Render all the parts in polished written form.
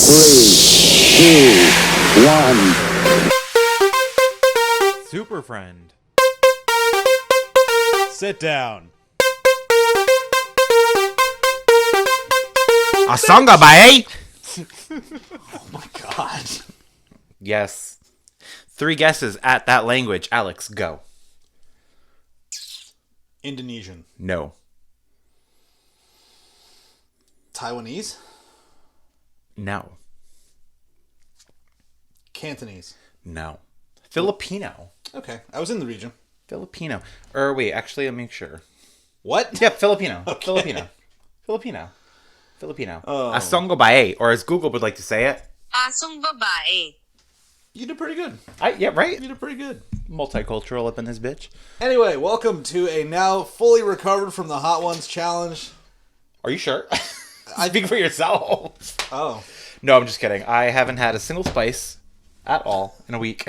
3, 2, 1. Superfriend. Sit down. Asanga bae. Oh my god. Yes. 3 guesses at that language. Alex, go. Indonesian. No. Taiwanese. No. Cantonese. No. Filipino. Okay, I was in the region. Filipino. Or wait, actually, let me make sure. What? Yep, Filipino. Okay. Filipino. Oh. Asongo bae, or as Google would like to say it. Asong babae. You did pretty good. Yeah, right? You did pretty good. Multicultural up in this bitch. Anyway, welcome to a now fully recovered from the Hot Ones challenge. Are you sure? Speak for yourself. Oh. No, I'm just kidding. I haven't had a single spice at all in a week.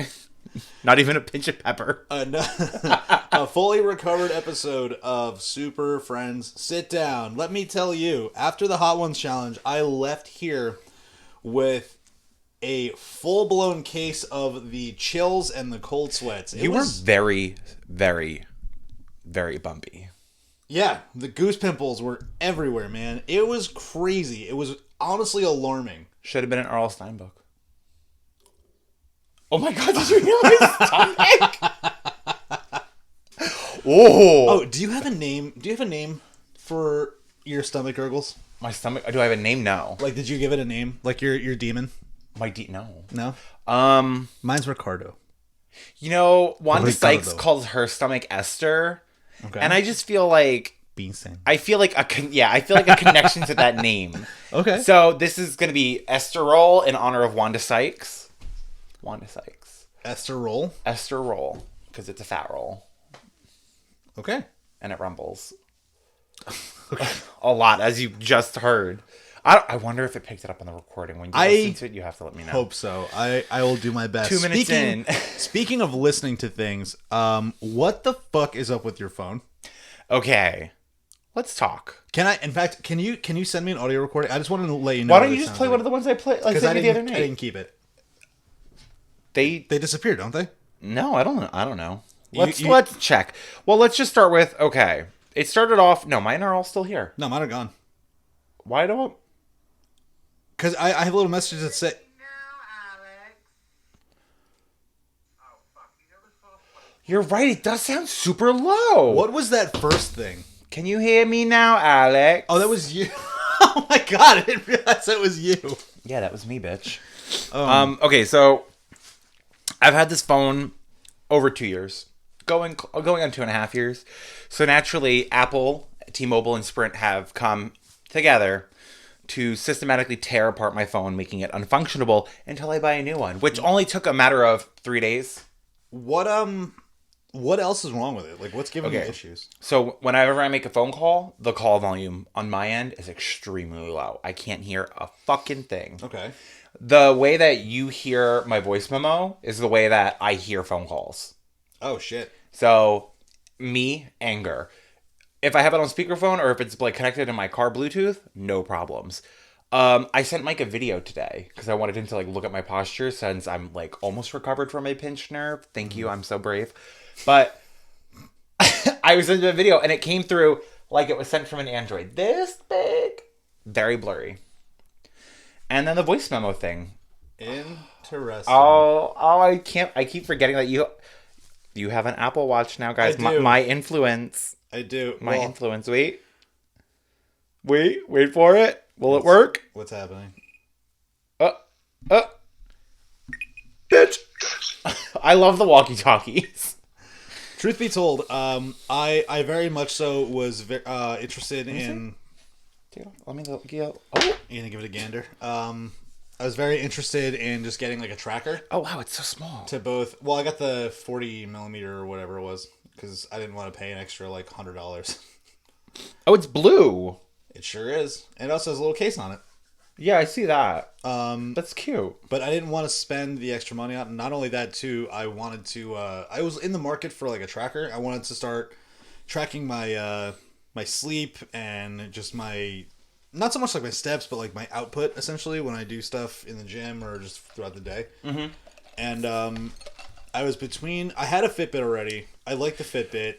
Not even a pinch of pepper. A fully recovered episode of Super Friends. Sit down. Let me tell you, after the Hot Ones challenge, I left here with a full-blown case of the chills and the cold sweats. You were very, very, very bumpy. Yeah, the goose pimples were everywhere, man. It was crazy. It was honestly alarming. Should have been an R.L. Stein book. Oh my god, did you hear my stomach? Oh, Do you have a name? Do you have a name for your stomach gurgles? my stomach. Do I have a name? No. Like, did you give it a name? Like your demon? No. No? Mine's Ricardo. You know, Wanda Ricardo. Sykes calls her stomach Esther, Okay. and I just feel like Beanstalk. I feel like a connection to that name. Okay. So this is going to be Esther Roll in honor of Wanda Sykes. Wanda Sykes. Esther roll. Esther Roll, because it's a fat roll Okay. and it rumbles a lot, as you just heard. I wonder if it picked it up on the recording. When you listen to it, you have to let me know. Hope so. I will do my best. 2 minutes in. Speaking of listening to things, what the fuck is up with your phone? Okay, let's talk. Can you send me an audio recording? I just wanted to let you know. Why don't you just play one of the ones I played like Because I the other didn't night? keep it. They disappeared, don't they? No, I don't know. You- Let's check. Well, let's just start with okay. It started off. No, mine are all still here. No, mine are gone. Why don't? Because I have a little message that said. You're right. It does sound super low. What was that first thing? Can you hear me now, Alex? Oh, that was you. Oh my god! I didn't realize that was you. Yeah, that was me, bitch. Okay, so I've had this phone over 2 years, going on 2.5 years. So naturally, Apple, T-Mobile, and Sprint have come together to systematically tear apart my phone, making it unfunctionable until I buy a new one, which only took a matter of 3 days. What else is wrong with it? Like, what's giving you issues? So whenever I make a phone call, the call volume on my end is extremely low. I can't hear a fucking thing. Okay. The way that you hear my voice memo is the way that I hear phone calls. Oh shit. So, anger. If I have it on speakerphone or if it's like connected to my car Bluetooth, no problems. I sent Mike a video today because I wanted him to like look at my posture since I'm like almost recovered from a pinched nerve. Thank you, I'm so brave. But I was in the video and it came through like it was sent from an Android. This big. Very blurry. And then the voice memo thing. Interesting. I keep forgetting that you have an Apple Watch now, guys. I do. My influence. I do. My influence. Wait for it. Will it work? What's happening? Bitch. I love the walkie-talkies. Truth be told, I very much so was interested in. Let me look. Oh. You gonna give it a gander? I was very interested in just getting like a tracker Oh wow, it's so small. to both. Well, I got the 40 millimeter or whatever it was because I didn't want to pay an extra like $100. Oh, it's blue. It sure is, and it also has a little case on it. Yeah, I see that. That's cute. But I didn't want to spend the extra money on it. Not only that, too, I wanted to. I was in the market for like a tracker. I wanted to start tracking my my sleep and just my not so much like my steps, but like my output essentially when I do stuff in the gym or just throughout the day. Mm-hmm. And I was between. I had a Fitbit already. I like the Fitbit.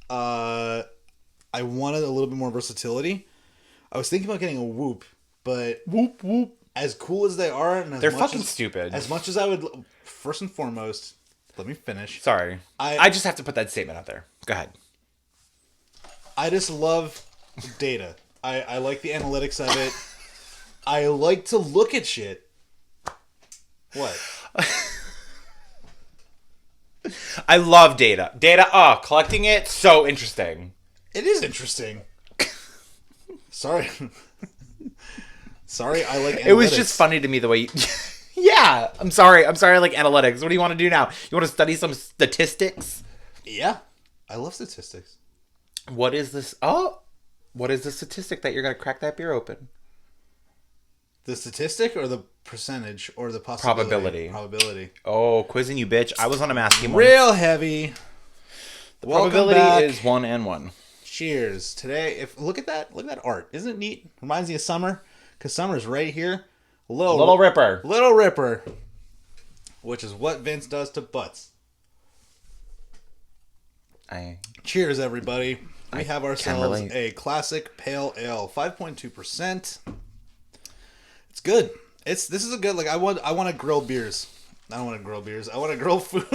I wanted a little bit more versatility. I was thinking about getting a Whoop, but Whoop. As cool as they are, and They're fucking stupid. As much as I would, first and foremost, let me finish. Sorry, I just have to put that statement out there. Go ahead. I just love data. I like the analytics of it. I like to look at shit. What? I love data. Collecting it, so interesting. It is interesting. Sorry. Sorry, I like analytics. It was just funny to me the way you... Yeah, I'm sorry I like analytics. What do you want to do now? You want to study some statistics? Yeah, I love statistics. What is this? Oh, what is the statistic that you're going to crack that beer open? The statistic or the percentage or the possibility? Probability. Oh, quizzing you, bitch. I was on a math team. Real heavy. The probability is 1 and 1. Cheers. Today, look at that art. Isn't it neat? Reminds me of summer. Because summer's right here. Little Ripper. Little Ripper. Which is what Vince does to butts. Cheers, everybody. We have ourselves a classic pale ale. 5.2%. It's good. This is a good, like, I want to grill beers. I don't want to grill beers. I want to grill food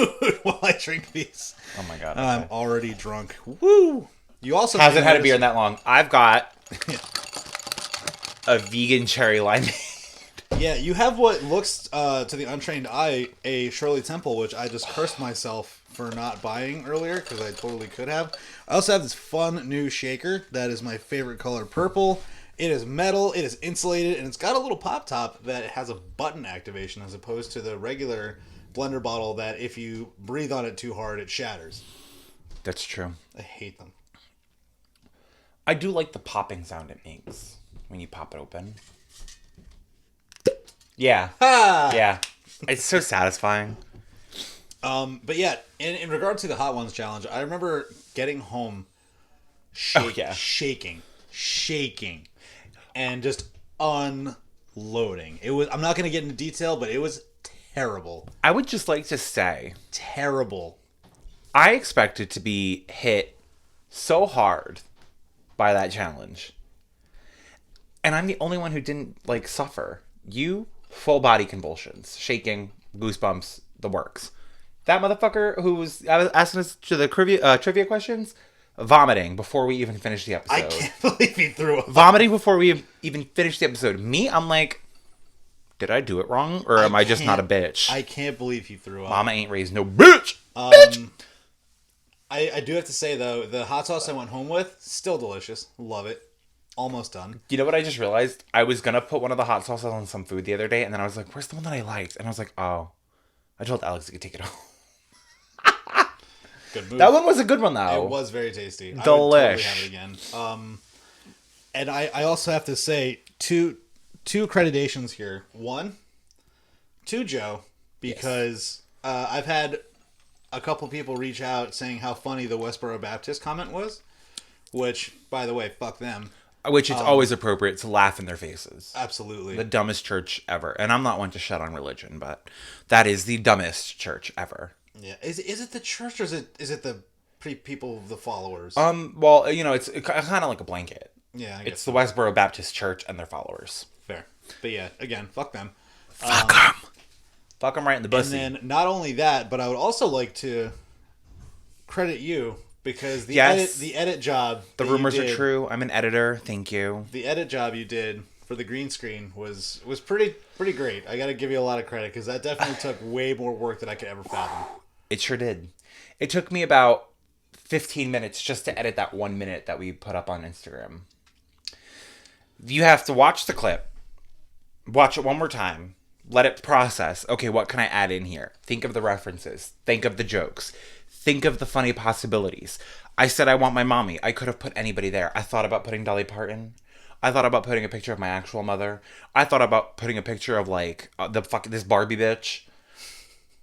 while I drink these. Oh my god. Okay. I'm already drunk. Woo! You also hasn't had a beer in that long. I've got a vegan cherry limeade. Yeah, you have what looks to the untrained eye a Shirley Temple, which I just cursed myself for not buying earlier because I totally could have. I also have this fun new shaker that is my favorite color, purple. It is metal, it is insulated, and it's got a little pop top that has a button activation as opposed to the regular blender bottle that if you breathe on it too hard, it shatters. That's true. I hate them. I do like the popping sound it makes when you pop it open. Yeah. Ha! Yeah. It's so satisfying. But yeah, in regard to the Hot Ones challenge, I remember getting home shaking, and just unloading. It was. I'm not going to get into detail, but it was terrible. I would just like to say, terrible. I expected to be hit so hard by that challenge, and I'm the only one who didn't like suffer. You, full body convulsions, shaking, goosebumps, the works. That motherfucker who was asking us to the trivia questions, vomiting before we even finished the episode. I can't believe he threw up. Vomiting before we even finished the episode. Me, I'm like, did I do it wrong? Or am I just not a bitch? I can't believe he threw up. Mama ain't raised no bitch. Bitch! I do have to say, though, the hot sauce I went home with, still delicious. Love it. Almost done. You know what I just realized? I was going to put one of the hot sauces on some food the other day, and then I was like, where's the one that I liked? And I was like, oh, I told Alex he could take it home. Good move. That one was a good one, though. It was very tasty. Delish. I would totally have it again. And I also have to say, two accreditations here. One, to Joe, because I've had a couple people reach out saying how funny the Westboro Baptist comment was, which, by the way, fuck them. Which it's always appropriate to laugh in their faces. Absolutely. The dumbest church ever. And I'm not one to shut on religion, but that is the dumbest church ever. Yeah. Is it the church or is it the people, the followers? Well, you know, it's kind of like a blanket. Yeah, I guess it's the Westboro Baptist Church and their followers. Fair. But yeah, again, fuck them. Fuck them. Fuck them right in the pussy. And then not only that, but I would also like to credit you because the edit job. The rumors are true. I'm an editor. Thank you. The edit job you did for the green screen was pretty great. I got to give you a lot of credit because that definitely took way more work than I could ever fathom. It sure did. It took me about 15 minutes just to edit that 1 minute that we put up on Instagram. You have to watch the clip, watch it one more time, let it process. Okay, what can I add in here? Think of the references. Think of the jokes. Think of the funny possibilities. I said I want my mommy. I could have put anybody there. I thought about putting Dolly Parton. I thought about putting a picture of my actual mother. I thought about putting a picture of like this Barbie bitch.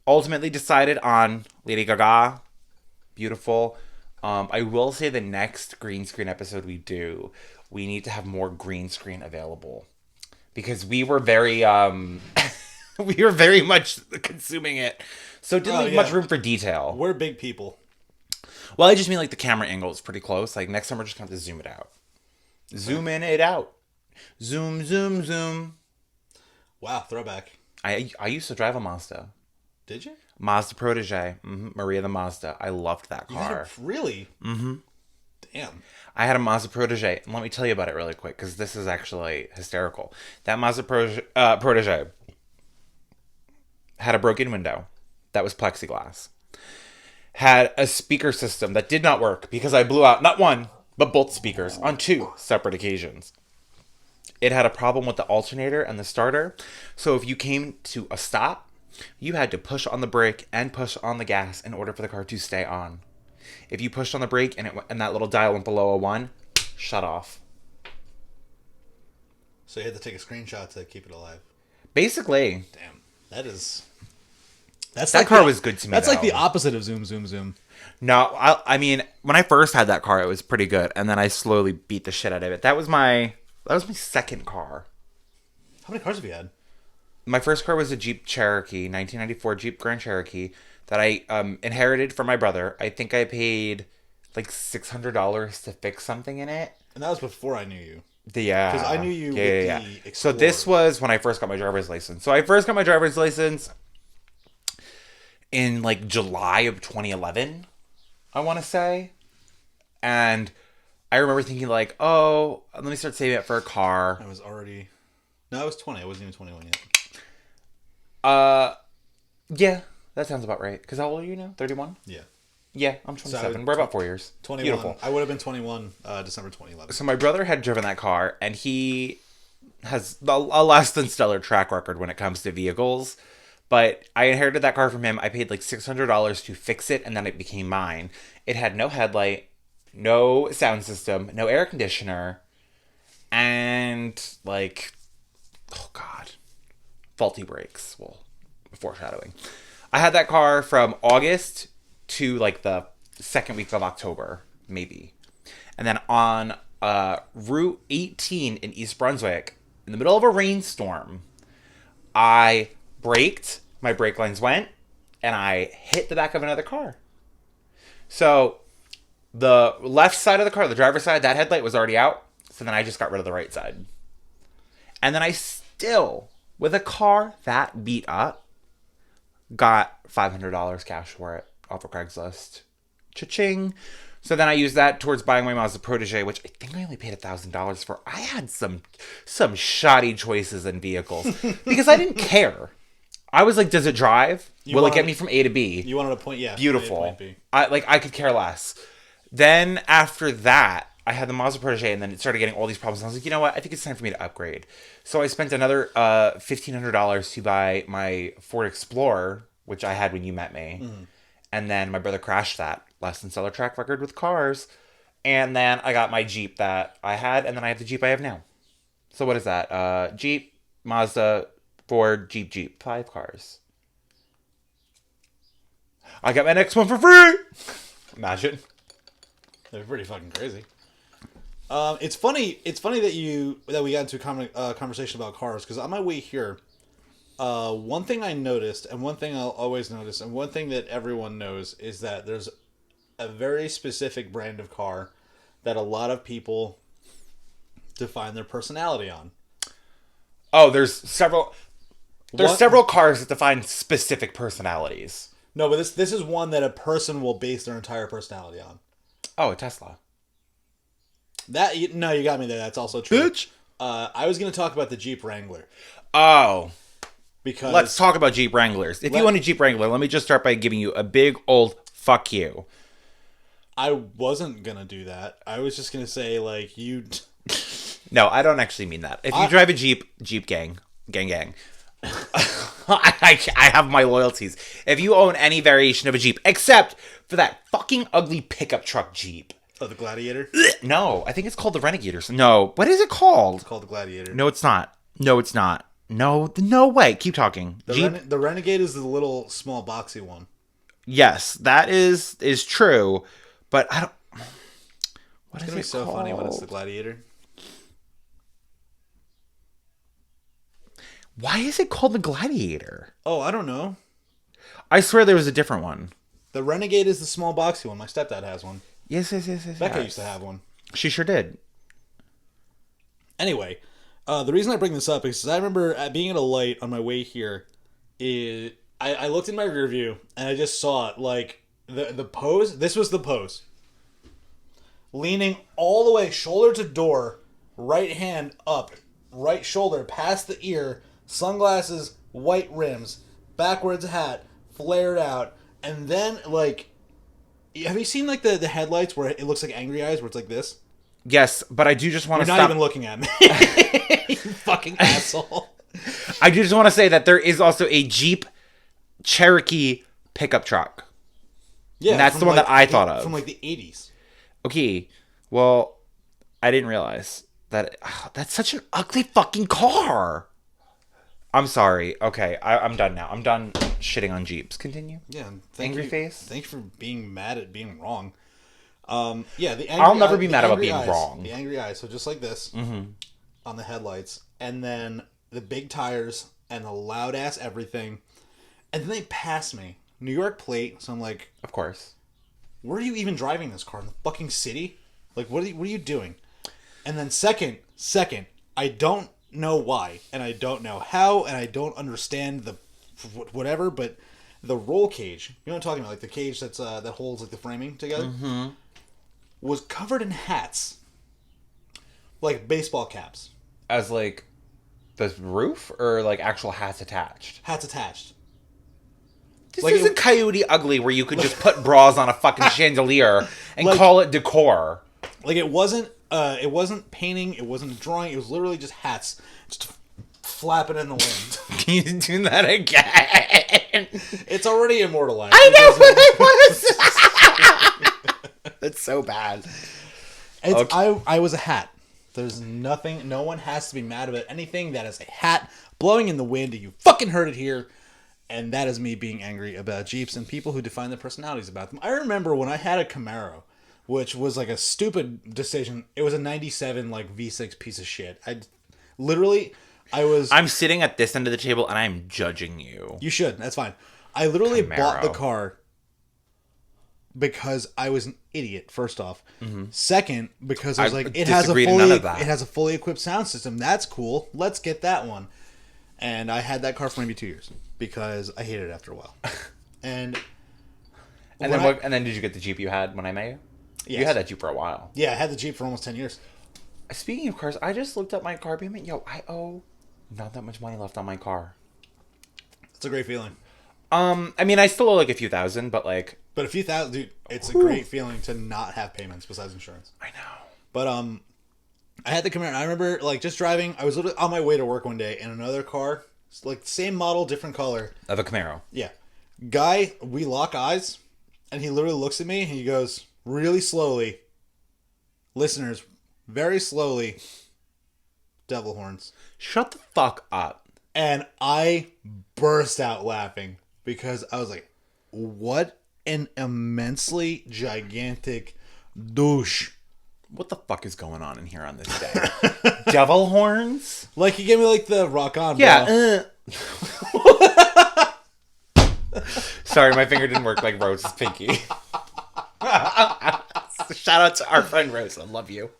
Ultimately decided on Lady Gaga. Beautiful. I will say the next green screen episode we do, we need to have more green screen available. Because we were very, we were very much consuming it. So it didn't leave much room for detail. We're big people. Well, I just mean like the camera angle is pretty close. Like next time we're just going to zoom it out. Zoom in it out. Zoom, zoom, zoom. Wow, throwback. I used to drive a Mazda. Did you? Mazda Protege. Maria the Mazda. I loved that car. Really? Mm-hmm. Damn. I had a Mazda Protege. And let me tell you about it really quick, because this is actually hysterical. That Mazda Protege had a broken window that was plexiglass. Had a speaker system that did not work because I blew out not one, but both speakers on 2 separate occasions. It had a problem with the alternator and the starter. So if you came to a stop, you had to push on the brake and push on the gas in order for the car to stay on. If you pushed on the brake and that little dial went below a 1, shut off. So you had to take a screenshot to keep it alive. Basically. Damn. That car was good to me. That's like the opposite of zoom, zoom, zoom. No, I mean, when I first had that car, it was pretty good, and then I slowly beat the shit out of it. That was my second car. How many cars have you had? My first car was a Jeep Cherokee, 1994 Jeep Grand Cherokee, that I inherited from my brother. I think I paid like $600 to fix something in it. And that was before I knew you. Yeah. Because I knew you with the Explorer. So this was when I first got my driver's license. So I first got my driver's license in like July of 2011, I want to say. And I remember thinking like, oh, let me start saving up for a car. I was 20. I wasn't even 21 yet. Yeah, that sounds about right. Because how old are you now? 31? Yeah. Yeah, I'm 27. We're about 4 years. 21. Beautiful. I would have been 21 December 2011. So my brother had driven that car, and he has a less than stellar track record when it comes to vehicles. But I inherited that car from him. I paid like $600 to fix it, and then it became mine. It had no headlight, no sound system, no air conditioner, and like, oh God, faulty brakes. Well, foreshadowing. I had that car from August to like the second week of October, maybe. And then on Route 18 in East Brunswick, in the middle of a rainstorm, I braked, my brake lines went, and I hit the back of another car. So the left side of the car, the driver's side, that headlight was already out. So then I just got rid of the right side. And then I still, with a car that beat up, got $500 cash for it off of Craigslist. Cha-ching. So then I used that towards buying my Mazda Protege, which I think I only paid $1,000 for. I had some shoddy choices in vehicles because I didn't care. I was like, does it drive? Will it get me from A to B? You wanted a point, yeah. Beautiful. Point B. I could care less. Then after that, I had the Mazda Protege, and then it started getting all these problems. And I was like, you know what? I think it's time for me to upgrade. So I spent another $1,500 to buy my Ford Explorer, which I had when you met me. Mm. And then my brother crashed that. Less than stellar track record with cars. And then I got my Jeep that I had, and then I have the Jeep I have now. So what is that? Jeep, Mazda, Ford, Jeep. 5 cars. I got my next one for free! Imagine. They're pretty fucking crazy. It's funny that we got into a conversation about cars, because on my way here, one thing I noticed, and one thing I'll always notice, and one thing that everyone knows, is that there's a very specific brand of car that a lot of people define their personality on. Oh, there's several cars that define specific personalities. No, but this is one that a person will base their entire personality on. Oh, a Tesla. You got me there. That's also true. Bitch. I was going to talk about the Jeep Wrangler. Oh. Because let's talk about Jeep Wranglers. If you want a Jeep Wrangler, let me just start by giving you a big old fuck you. I wasn't going to do that. I was just going to say, like, you... No, I don't actually mean that. If you drive a Jeep gang. I have my loyalties. If you own any variation of a Jeep, except for that fucking ugly pickup truck Jeep. Oh, the Gladiator? No, I think it's called the Renegade. No, what is it called? It's called the Gladiator. No, it's not. No way. Keep talking. The Renegade is the little small boxy one. Yes, that is true, but I don't. It's gonna be so funny when it's the Gladiator. Why is it called the Gladiator? Oh, I don't know. I swear there was a different one. The Renegade is the small boxy one. My stepdad has one. Yes. Becca used to have one. She sure did. Anyway, the reason I bring this up is because I remember being at a light on my way here. I looked in my rear view and I just saw it, like the pose. This was the pose. Leaning all the way, shoulder to door, right hand up, right shoulder past the ear, sunglasses, white rims, backwards hat, flared out, and then like, have you seen like the headlights where it looks like angry eyes, where it's like this? Yes, but I do just want to You're stop. not even looking at me. You fucking asshole. I do just want to say that there is also a Jeep Cherokee pickup truck. Yeah, And that's the one that I thought of. From like the 80s. Okay, well, I didn't realize that. That's such an ugly fucking car. I'm sorry. Okay, I'm done now. I'm done shitting on Jeeps. Continue. Yeah. Angry face? Thanks for being mad at being wrong. Yeah, the angry I'll never eye- be the mad about angry being eyes, wrong. The angry eyes, so just like this on the headlights, and then the big tires and the loud ass everything, and then they pass me. New York plate, so I'm like, Of course. where are you even driving this car? In the fucking city? Like, what are you doing? And then second, I don't know why, and I don't know how, and I don't understand the whatever, but the roll cage, you know what I'm talking about, like the cage that's that holds like the framing together, was covered in hats, like baseball caps, As like the roof or like actual hats attached? hats attached. This Like isn't Coyote Ugly where you could just put bras on a fucking chandelier and Like- call it decor. Like it wasn't painting, it wasn't drawing, it was literally just hats, just flapping in the wind. Can you do that again? It's already immortalized. I know what it was. It's so bad. It's, Okay. I was a hat. There's nothing. No one has to be mad about anything. That is a hat blowing in the wind. You fucking heard it here. And that is me being angry about Jeeps and people who define their personalities about them. I remember when I had a Camaro, which was like a stupid decision. It was a 97 like V6 piece of shit. I'm sitting at this end of the table and I'm judging you. You should. That's fine. I literally bought the Camaro. car because I was an idiot. First off, second because I was I like, it has disagree to none of that. it has a fully equipped sound system. That's cool. Let's get that one. And I had that car for maybe 2 years because I hated it after a while. And And then did you get the Jeep you had when I met you? Yes. You had that Jeep for a while. Yeah, I had the Jeep for almost 10 years. Speaking of cars, I just looked at my car payment. Yo, I owe not that much money left on my car. It's a great feeling. I mean, I still owe like a few thousand, but like, But a few thousand, dude, it's a great feeling to not have payments besides insurance. I know. But I had the Camaro. And I remember like just driving. I was literally on my way to work one day in another car, like same model, different color. Of a Camaro. Yeah, guy. We lock eyes, and he literally looks at me and he goes really slowly. Listeners, very slowly. Devil horns. Shut the fuck up. And I burst out laughing because I was like, what an immensely gigantic douche. What the fuck is going on in here on this day? Devil horns? Like, he gave me, like, the rock on, bro. Yeah. Sorry, my finger didn't work like Rose's pinky. Shout out to our friend Rose. I love you.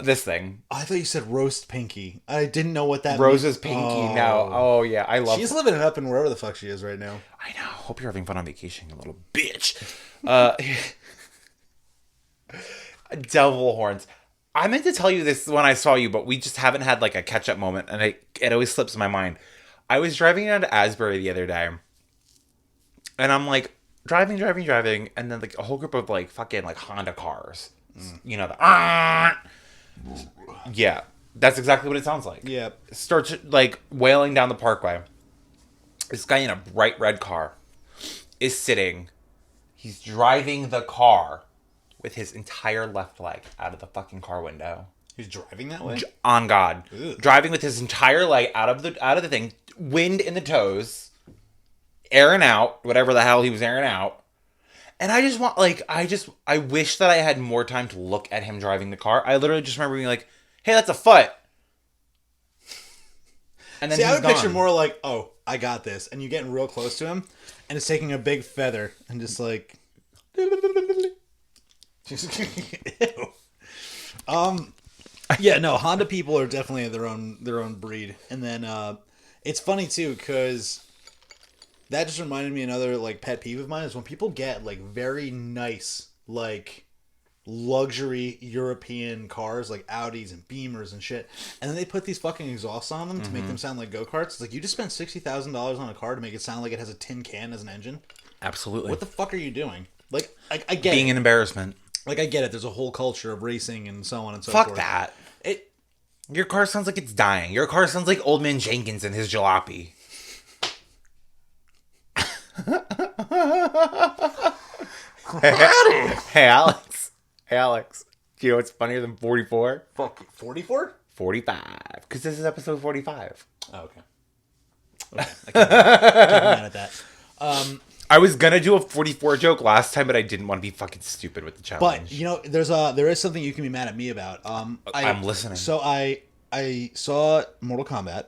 This thing. I thought you said roast pinky. I didn't know what that Rose's meant. pinky now. Oh, yeah. I love She's living it up in wherever the fuck she is right now. I know. Hope you're having fun on vacation, you little bitch. Devil horns. I meant to tell you this when I saw you, but we just haven't had like a catch up moment, and it always slips my mind. I was driving down to Asbury the other day, and I'm like driving, and then like a whole group of like fucking like Honda cars. You know, yeah, that's exactly what it sounds like. Yeah. Starts like wailing down the parkway. This guy in a bright red car is sitting. He's driving the car with his entire left leg out of the fucking car window. He's driving that way? On God. Ugh. Driving with his entire leg out of the thing, wind in the toes, airing out, whatever the hell he was airing out. And I just want, like, I wish that I had more time to look at him driving the car. I literally just remember being like, hey, that's a foot. And then See, I he's would picture gone. more like, oh, I got this. And you getting real close to him, and it's taking a big feather and just like... Ew. Yeah, no, Honda people are definitely their own breed. And then it's funny too, because that just reminded me another like pet peeve of mine is when people get like very nice like luxury European cars like Audis and Beamers and shit, and then they put these fucking exhausts on them to make them sound like go-karts. It's like, you just spent $60,000 on a car to make it sound like it has a tin can as an engine. Absolutely. What the fuck are you doing? Like, I get Being it. an embarrassment. Like, I get it. There's a whole culture of racing and so on and so forth. Fuck that. It. Your car sounds like it's dying. Your car sounds like Old Man Jenkins and his jalopy. Hey, Alex. Hey, Alex. Do you know what's funnier than 44? Fuck, 44? 45. Because this is episode 45. Oh, okay. I can't be mad at that. I was gonna do a 44 joke last time, but I didn't want to be fucking stupid with the challenge. But, you know, there is something you can be mad at me about. I'm listening. So I saw Mortal Kombat.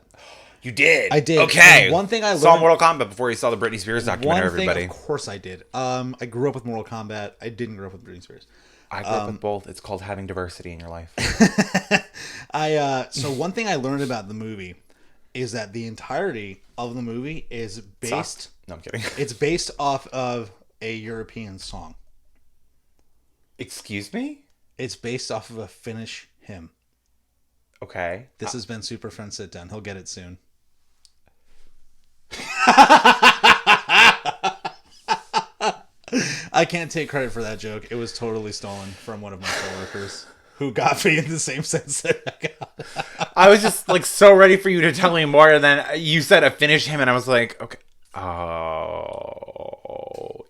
You did? I did. Okay. And one thing I saw learned... Mortal Kombat before you saw the Britney Spears documentary, everybody. Of course I did. I grew up with Mortal Kombat. I didn't grow up with Britney Spears. I grew up with both. It's called having diversity in your life. So one thing I learned about the movie is that the entirety of the movie is based... Sucked. No, I'm kidding. It's based off of a European song. Excuse me? It's based off of a Finnish hymn. Okay. This has been Super Friends Sit Down. He'll get it soon. I can't take credit for that joke. It was totally stolen from one of my coworkers who got me in the same sense that I got. I was just like so ready for you to tell me more, and then you said a finish him, and I was like, okay. Oh,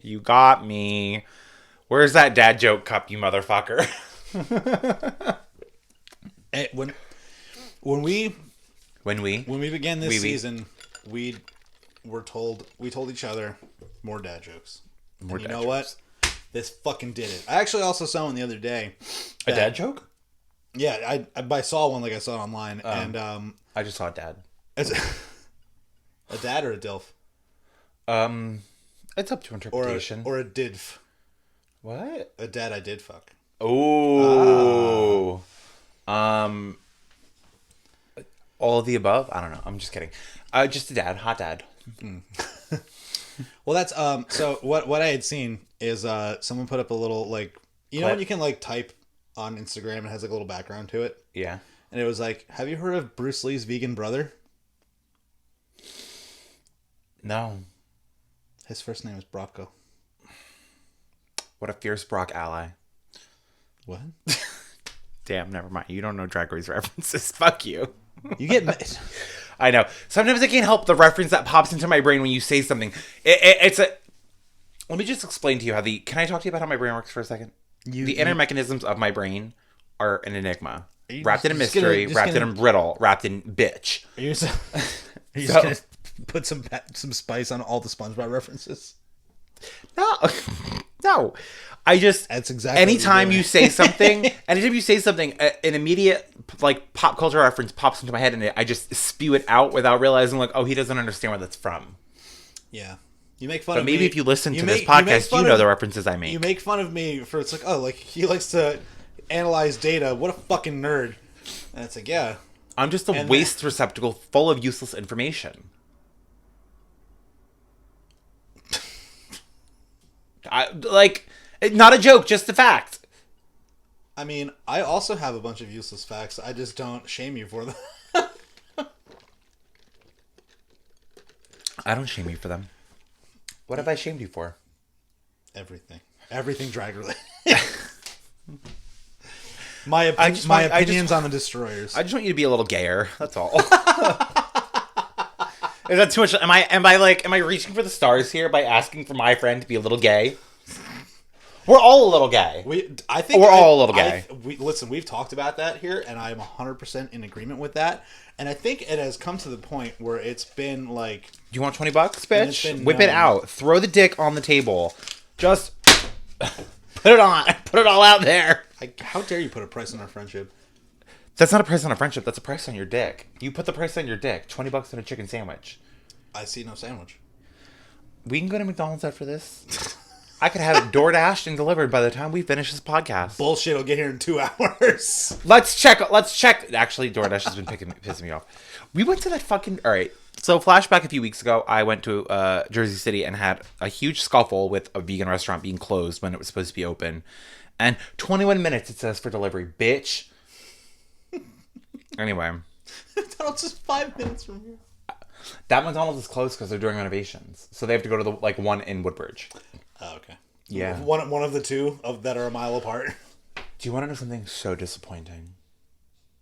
you got me. Where's that dad joke cup, you motherfucker? When we began this We. season, we told each other more dad jokes. More And you dad know jokes. what? This fucking did it. I actually also saw one the other day. A dad joke? Yeah, I saw one like I saw it online, and I just saw a dad. as a dad or a dilf It's up to interpretation. or a didf. What? A dad I did fuck. Oh. All of the above? I don't know. I'm just kidding. Just a dad. Hot dad. Well, that's so what I had seen is someone put up a little like, you know, Clip. when you can like type on Instagram and it has like a little background to it, Yeah. and it was like, have you heard of Bruce Lee's vegan brother? No. His first name is Brocco. What a fierce Brock ally. What? Damn, never mind. You don't know Drag Race references. Fuck you. You get I know. Sometimes I can't help the reference that pops into my brain when you say something. It's a... Let me just explain to you how the... Can I talk to you about how my brain works for a second? The inner mechanisms of my brain are an enigma. Wrapped in a mystery, wrapped in a riddle, wrapped in bitch. Are you just gonna put some spice on all the SpongeBob references? No. No. I just... That's exactly Anytime what you're you say something, an immediate like pop culture reference pops into my head, and I just spew it out without realizing like, oh, he doesn't understand where that's from. Yeah. You make fun But of maybe me. if you listen to make this podcast, fun you know of- the references I make. You make fun of me for, it's like, oh, like he likes to analyze data. What a fucking nerd. And it's like, yeah. I'm just a And waste receptacle full of useless information. Not a joke, just a fact. I mean, I also have a bunch of useless facts. I just don't shame you for them. I don't shame you for them. What have I shamed you for? Everything drag related. my I opinions on the Destroyers. I just want you to be a little gayer. That's all. Is that too much? Am I reaching for the stars here by asking for my friend to be a little gay? We're all a little gay. I think we're all a little gay. Listen, we've talked about that here, and I'm 100% in agreement with that. And I think it has come to the point where it's been like... You want $20, bitch? been Whip it known. out. Throw the dick on the table. Just put it on. Put it all out there. How dare you put a price on our friendship? That's not a price on a friendship. That's a price on your dick. You put the price on your dick. $20 on a chicken sandwich. I see no sandwich. We can go to McDonald's after this. I could have it DoorDashed and delivered by the time we finish this podcast. Bullshit, I'll get here in 2 hours. Let's check. Actually, DoorDash has been pissing me off. We went to that fucking... All right. So, flashback a few weeks ago, I went to Jersey City and had a huge scuffle with a vegan restaurant being closed when it was supposed to be open. And 21 minutes it says for delivery. Bitch. Anyway. McDonald's is 5 minutes from here. That McDonald's is closed because they're doing renovations. So they have to go to the one in Woodbridge. Oh, okay. Yeah. One of the two that are a mile apart. Do you want to know something so disappointing?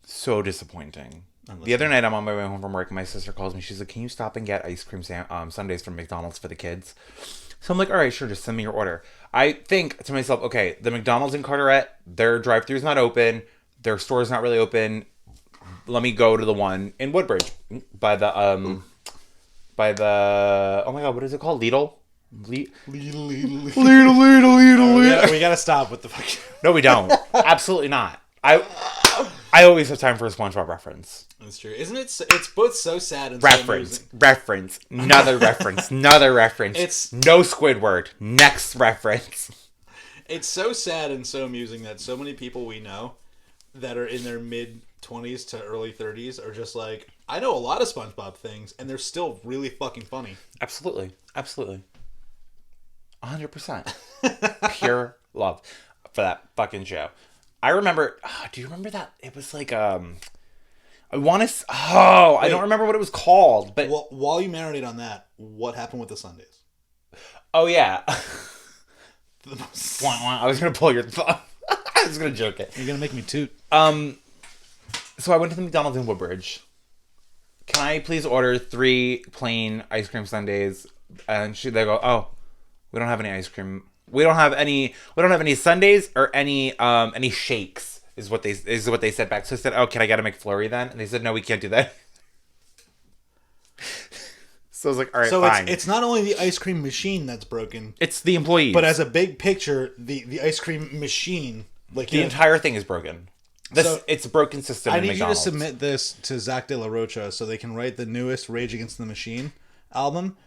So disappointing. The other night, I'm on my way home from work, and my sister calls me. She's like, "Can you stop and get ice cream sundaes from McDonald's for the kids?" So I'm like, "All right, sure, just send me your order." I think to myself, okay, the McDonald's in Carteret, their drive-thru's not open, their store's not really open. Let me go to the one in Woodbridge by the oh my god, what is it called? Lidl. Lidl. Lidl. We gotta stop with the fucking... No, we don't. Absolutely not. I always have time for a SpongeBob reference. That's true. Isn't it? It's both so sad and reference. So reference. Another reference. Another reference. It's no Squidward. Next reference. It's so sad and so amusing that so many people we know that are in their mid-20s to early 30s are just like, I know a lot of SpongeBob things, and they're still really fucking funny. Absolutely. Absolutely. 100%. Pure love for that fucking show. I remember... do you remember that? It was like... I want to... I don't remember what it was called, but... Well, while you marinate on that, what happened with the Sundays? Oh, yeah. I was going to pull your thumb. I was going to joke it. You're going to make me toot. So I went to the McDonald's in Woodbridge. Can I please order 3 plain ice cream sundaes? And they go, "Oh, we don't have any ice cream. We don't have any sundaes or any shakes." Is what they said back. So I said, "Oh, can I get a McFlurry then?" And they said, "No, we can't do that." So I was like, "All right, so fine." It's not only the ice cream machine that's broken. It's the employees. But as a big picture, the ice cream machine, like the entire thing is broken. It's a broken system. I in need McDonald's. you to submit this to Zach De La Rocha so they can write the newest Rage Against the Machine album,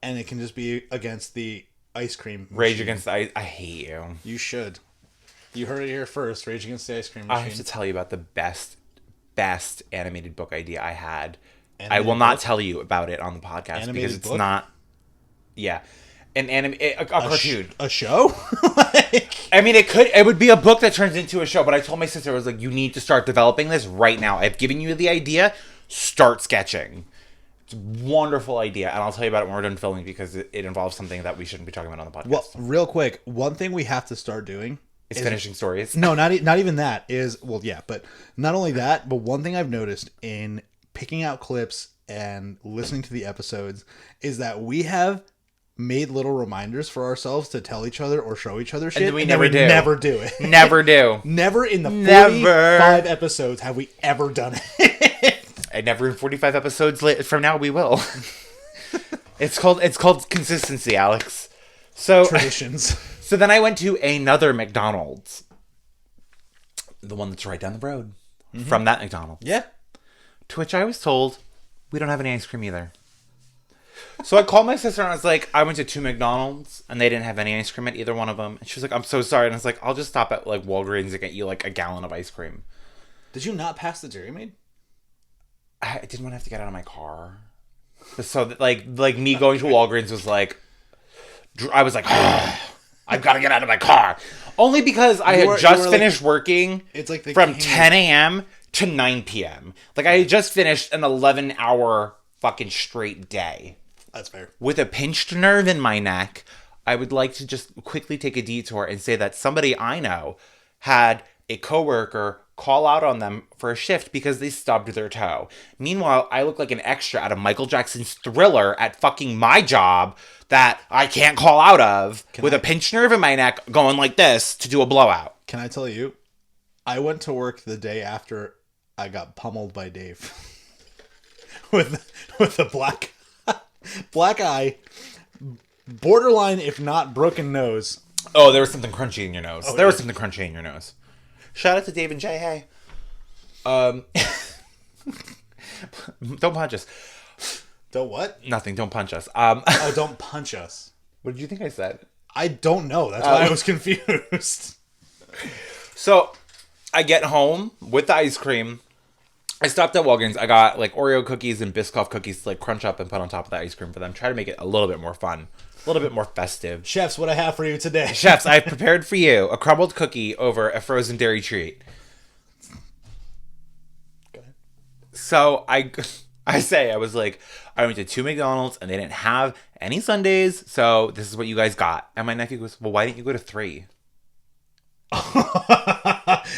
and it can just be against the ice cream machine. Rage Against the Ice. I hate you. You should. You heard it here first. Rage Against the Ice Cream Machine. I have to tell you about the best animated book idea I had. Animated I will not book? tell you about it on the podcast Animated because it's book? not. Yeah, a cartoon. A show? I mean, it would be a book that turns into a show. But I told my sister, I was like, "You need to start developing this right now. I've given you the idea. Start sketching." It's a wonderful idea, and I'll tell you about it when we're done filming because it involves something that we shouldn't be talking about on the podcast. Well, real quick, one thing we have to start doing is finishing stories. No, not even that. But not only that, but one thing I've noticed in picking out clips and listening to the episodes is that we have made little reminders for ourselves to tell each other or show each other shit. And we never do. Never do it. Never do. Never in the 45 episodes have we ever done it. And never in 45 episodes from now we will. It's called consistency, Alex. So Traditions. So then I went to another McDonald's. The one that's right down the road from that McDonald's. Yeah. To which I was told, we don't have any ice cream either. So I called my sister and I was like, I went to 2 McDonald's and they didn't have any ice cream at either one of them. And she was like, "I'm so sorry." And I was like, "I'll just stop at like Walgreens and get you like a gallon of ice cream." Did you not pass the Dairy Maid? I didn't want to have to get out of my car. So like me going to Walgreens was like, I was like, "Oh, I've got to get out of my car." Only because I had just finished working it's like from 10 a.m. to 9 p.m. Like I had just finished an 11-hour fucking straight day. That's fair. With a pinched nerve in my neck, I would like to just quickly take a detour and say that somebody I know had a coworker call out on them for a shift because they stubbed their toe. Meanwhile, I look like an extra out of Michael Jackson's Thriller at fucking my job that I can't call out of with a pinched nerve in my neck going like this to do a blowout. Can I tell you? I went to work the day after I got pummeled by Dave with a black eye, borderline if not broken nose. Oh, there was something crunchy in your nose. Oh, there was yeah. something crunchy in your nose. Shout out to Dave and Jay. Hey. Don't punch us. Don't what? Nothing. Don't punch us. Oh, don't punch us. What did you think I said? I don't know. That's why I was confused. So, I get home with the ice cream. I stopped at Walgreens. I got like Oreo cookies and Biscoff cookies to like crunch up and put on top of the ice cream for them. Try to make it a little bit more fun, a little bit more festive. Chefs, what I have for you today. Chefs, I've prepared for you a crumbled cookie over a frozen dairy treat. Go ahead. So I was like, I went to 2 McDonald's and they didn't have any sundaes. So this is what you guys got. And my nephew goes, well, why didn't you go to 3?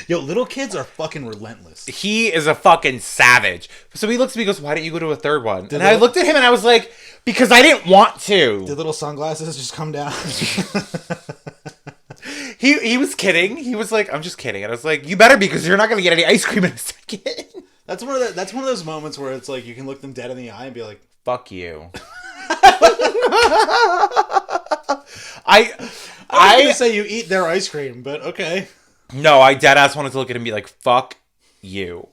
Yo, little kids are fucking relentless. He is a fucking savage. So he looks at me and goes, why didn't you go to a 3rd one? And I looked at him and I was like, because I didn't want to. Did little sunglasses just come down? He was kidding. He was like, I'm just kidding. And I was like, you better, because you're not going to get any ice cream in a second. That's one of those moments where it's like you can look them dead in the eye and be like, fuck you. I was gonna say you eat their ice cream, but okay. No, I deadass wanted to look at him and be like, fuck you.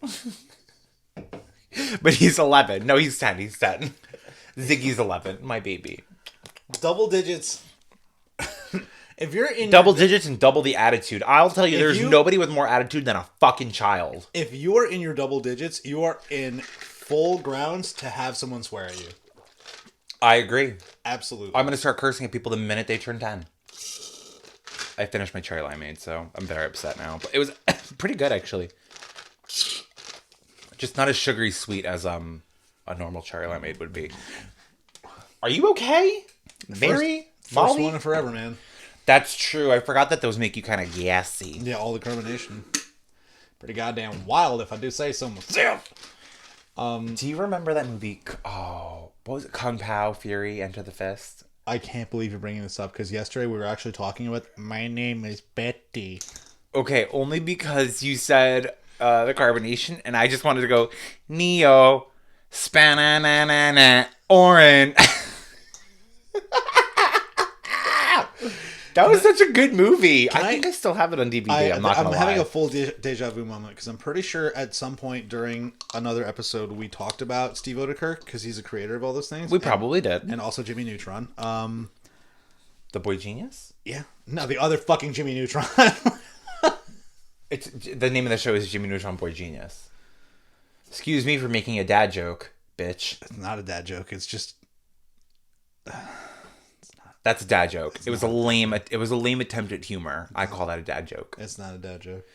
But he's 11. No, he's 10. He's 10. Ziggy's 11. My baby. Double digits. If you're in double digits and double the attitude. I'll tell you, there's you, nobody with more attitude than a fucking child. If you are in your double digits, you are in full grounds to have someone swear at you. I agree. Absolutely. I'm going to start cursing at people the minute they turn 10. I finished my cherry limeade, so I'm very upset now. But it was pretty good, actually. Just not as sugary sweet as a normal cherry limeade would be. Are you okay? Very? First one in forever, man. That's true. I forgot that those make you kind of gassy. Yeah, all the carbonation. Pretty goddamn wild, if I do say so myself. Do you remember that movie? Oh, what was it? Kung Pao Fury Enter the Fist? I can't believe you're bringing this up, because yesterday we were actually talking about, my name is Betty. Okay, only because you said the carbonation, and I just wanted to go, Neo, Spananana, Orin. That was such a good movie. I think I still have it on DVD. I'm not going to lie. I'm having a full deja vu moment, because I'm pretty sure at some point during another episode we talked about Steve Odekirk, because he's a creator of all those things. We probably did. And also Jimmy Neutron. The Boy Genius? Yeah. No, the other fucking Jimmy Neutron. It's the name of the show is Jimmy Neutron Boy Genius. Excuse me for making a dad joke, bitch. It's not a dad joke. It's just... That's a dad joke. It was a lame attempt at humor. I call that a dad joke. It's not a dad joke.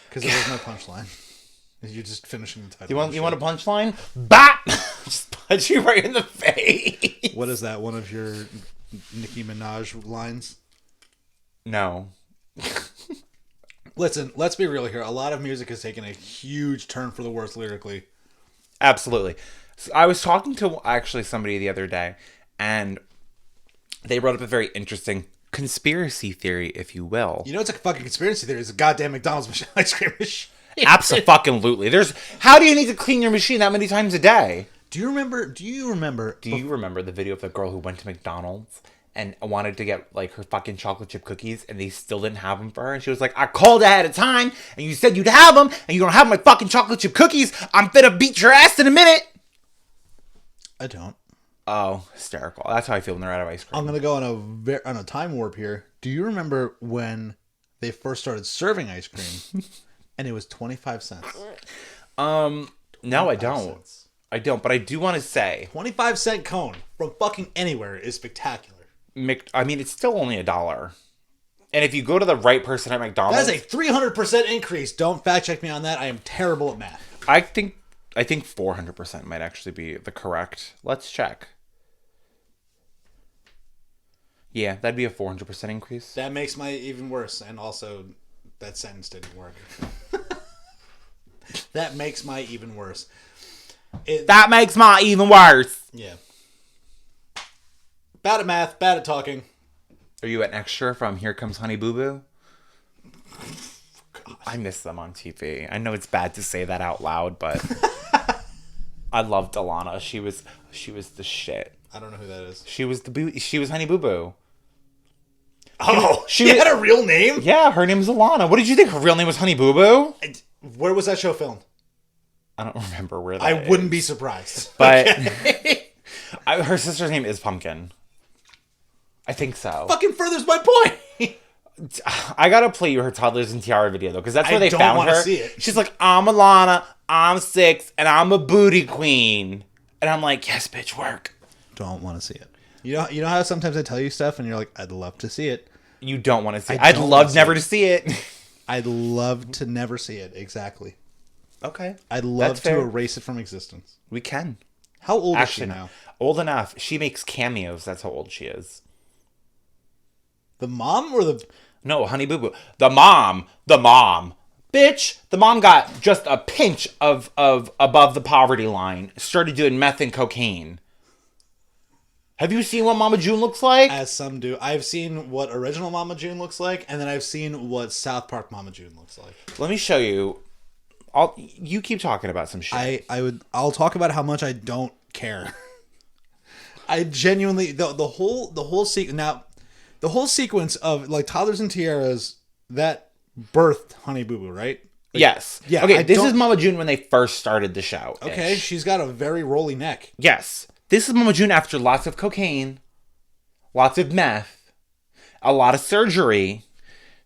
Because there was no punchline. You're just finishing the title. You want a punchline? Bop! Just punch you right in the face. What is that? One of your Nicki Minaj lines? No. Listen, let's be real here. A lot of music has taken a huge turn for the worse lyrically. Absolutely. So I was talking to actually somebody the other day, and they brought up a very interesting conspiracy theory, if you will. You know, it's a fucking conspiracy theory. It's a goddamn McDonald's ice cream machine. Abso-fucking-lutely. How do you need to clean your machine that many times a day? Do you remember the video of the girl who went to McDonald's and wanted to get like her fucking chocolate chip cookies, and they still didn't have them for her? And she was like, I called ahead of time, and you said you'd have them, and you don't have my fucking chocolate chip cookies. I'm finna beat your ass in a minute. I don't. Oh, hysterical. That's how I feel when they're out of ice cream. I'm going to go on a time warp here. Do you remember when they first started serving ice cream and it was 25 cents? No, I don't. Cents. I don't, but I do want to say 25-cent cone from fucking anywhere is spectacular. I mean, it's still only $1. And if you go to the right person at McDonald's... That is a 300% increase. Don't fact check me on that. I am terrible at math. I think 400% might actually be the correct. Let's check. Yeah, that'd be a 400% increase. That makes my even worse. And also, that sentence didn't work. That makes my even worse. That makes my even worse. Yeah. Bad at math, bad at talking. Are you an extra from Here Comes Honey Boo Boo? I miss them on TV. I know it's bad to say that out loud, but I loved Alana. She was the shit. I don't know who that is. She was Honey Boo Boo. Oh, she had a real name? Yeah, her name's Alana. What did you think? Her real name was Honey Boo Boo? Where was that show filmed? I don't remember where that I wouldn't be surprised. But her sister's name is Pumpkin. I think so. Fucking furthers my point. I gotta play you her Toddlers and Tiara video though, because that's where they found her. See it. She's like, I'm Alana, I'm 6, and I'm a booty queen. And I'm like, yes, bitch, work. Don't want to see it. You know how sometimes I tell you stuff and you're like, I'd love to see it. You don't want to see it. I'd love never to see it. I'd love to never see it. Exactly. Okay. I'd love to erase it from existence. We can. How old is she now? Old enough. She makes cameos. That's how old she is. The mom or the... No, Honey Boo Boo. The mom. Bitch, the mom got just a pinch of above the poverty line. Started doing meth and cocaine. Have you seen what Mama June looks like? As some do. I've seen what original Mama June looks like, and then I've seen what South Park Mama June looks like. Let me show you. You keep talking about some shit. I'll talk about how much I don't care. I genuinely the whole sequence of like Toddlers and Tiaras that birthed Honey Boo Boo, right? Like, yes. Yeah. Okay, this is Mama June when they first started the show. Okay, she's got a very rolly neck. Yes. This is Mama June after lots of cocaine, lots of meth, a lot of surgery.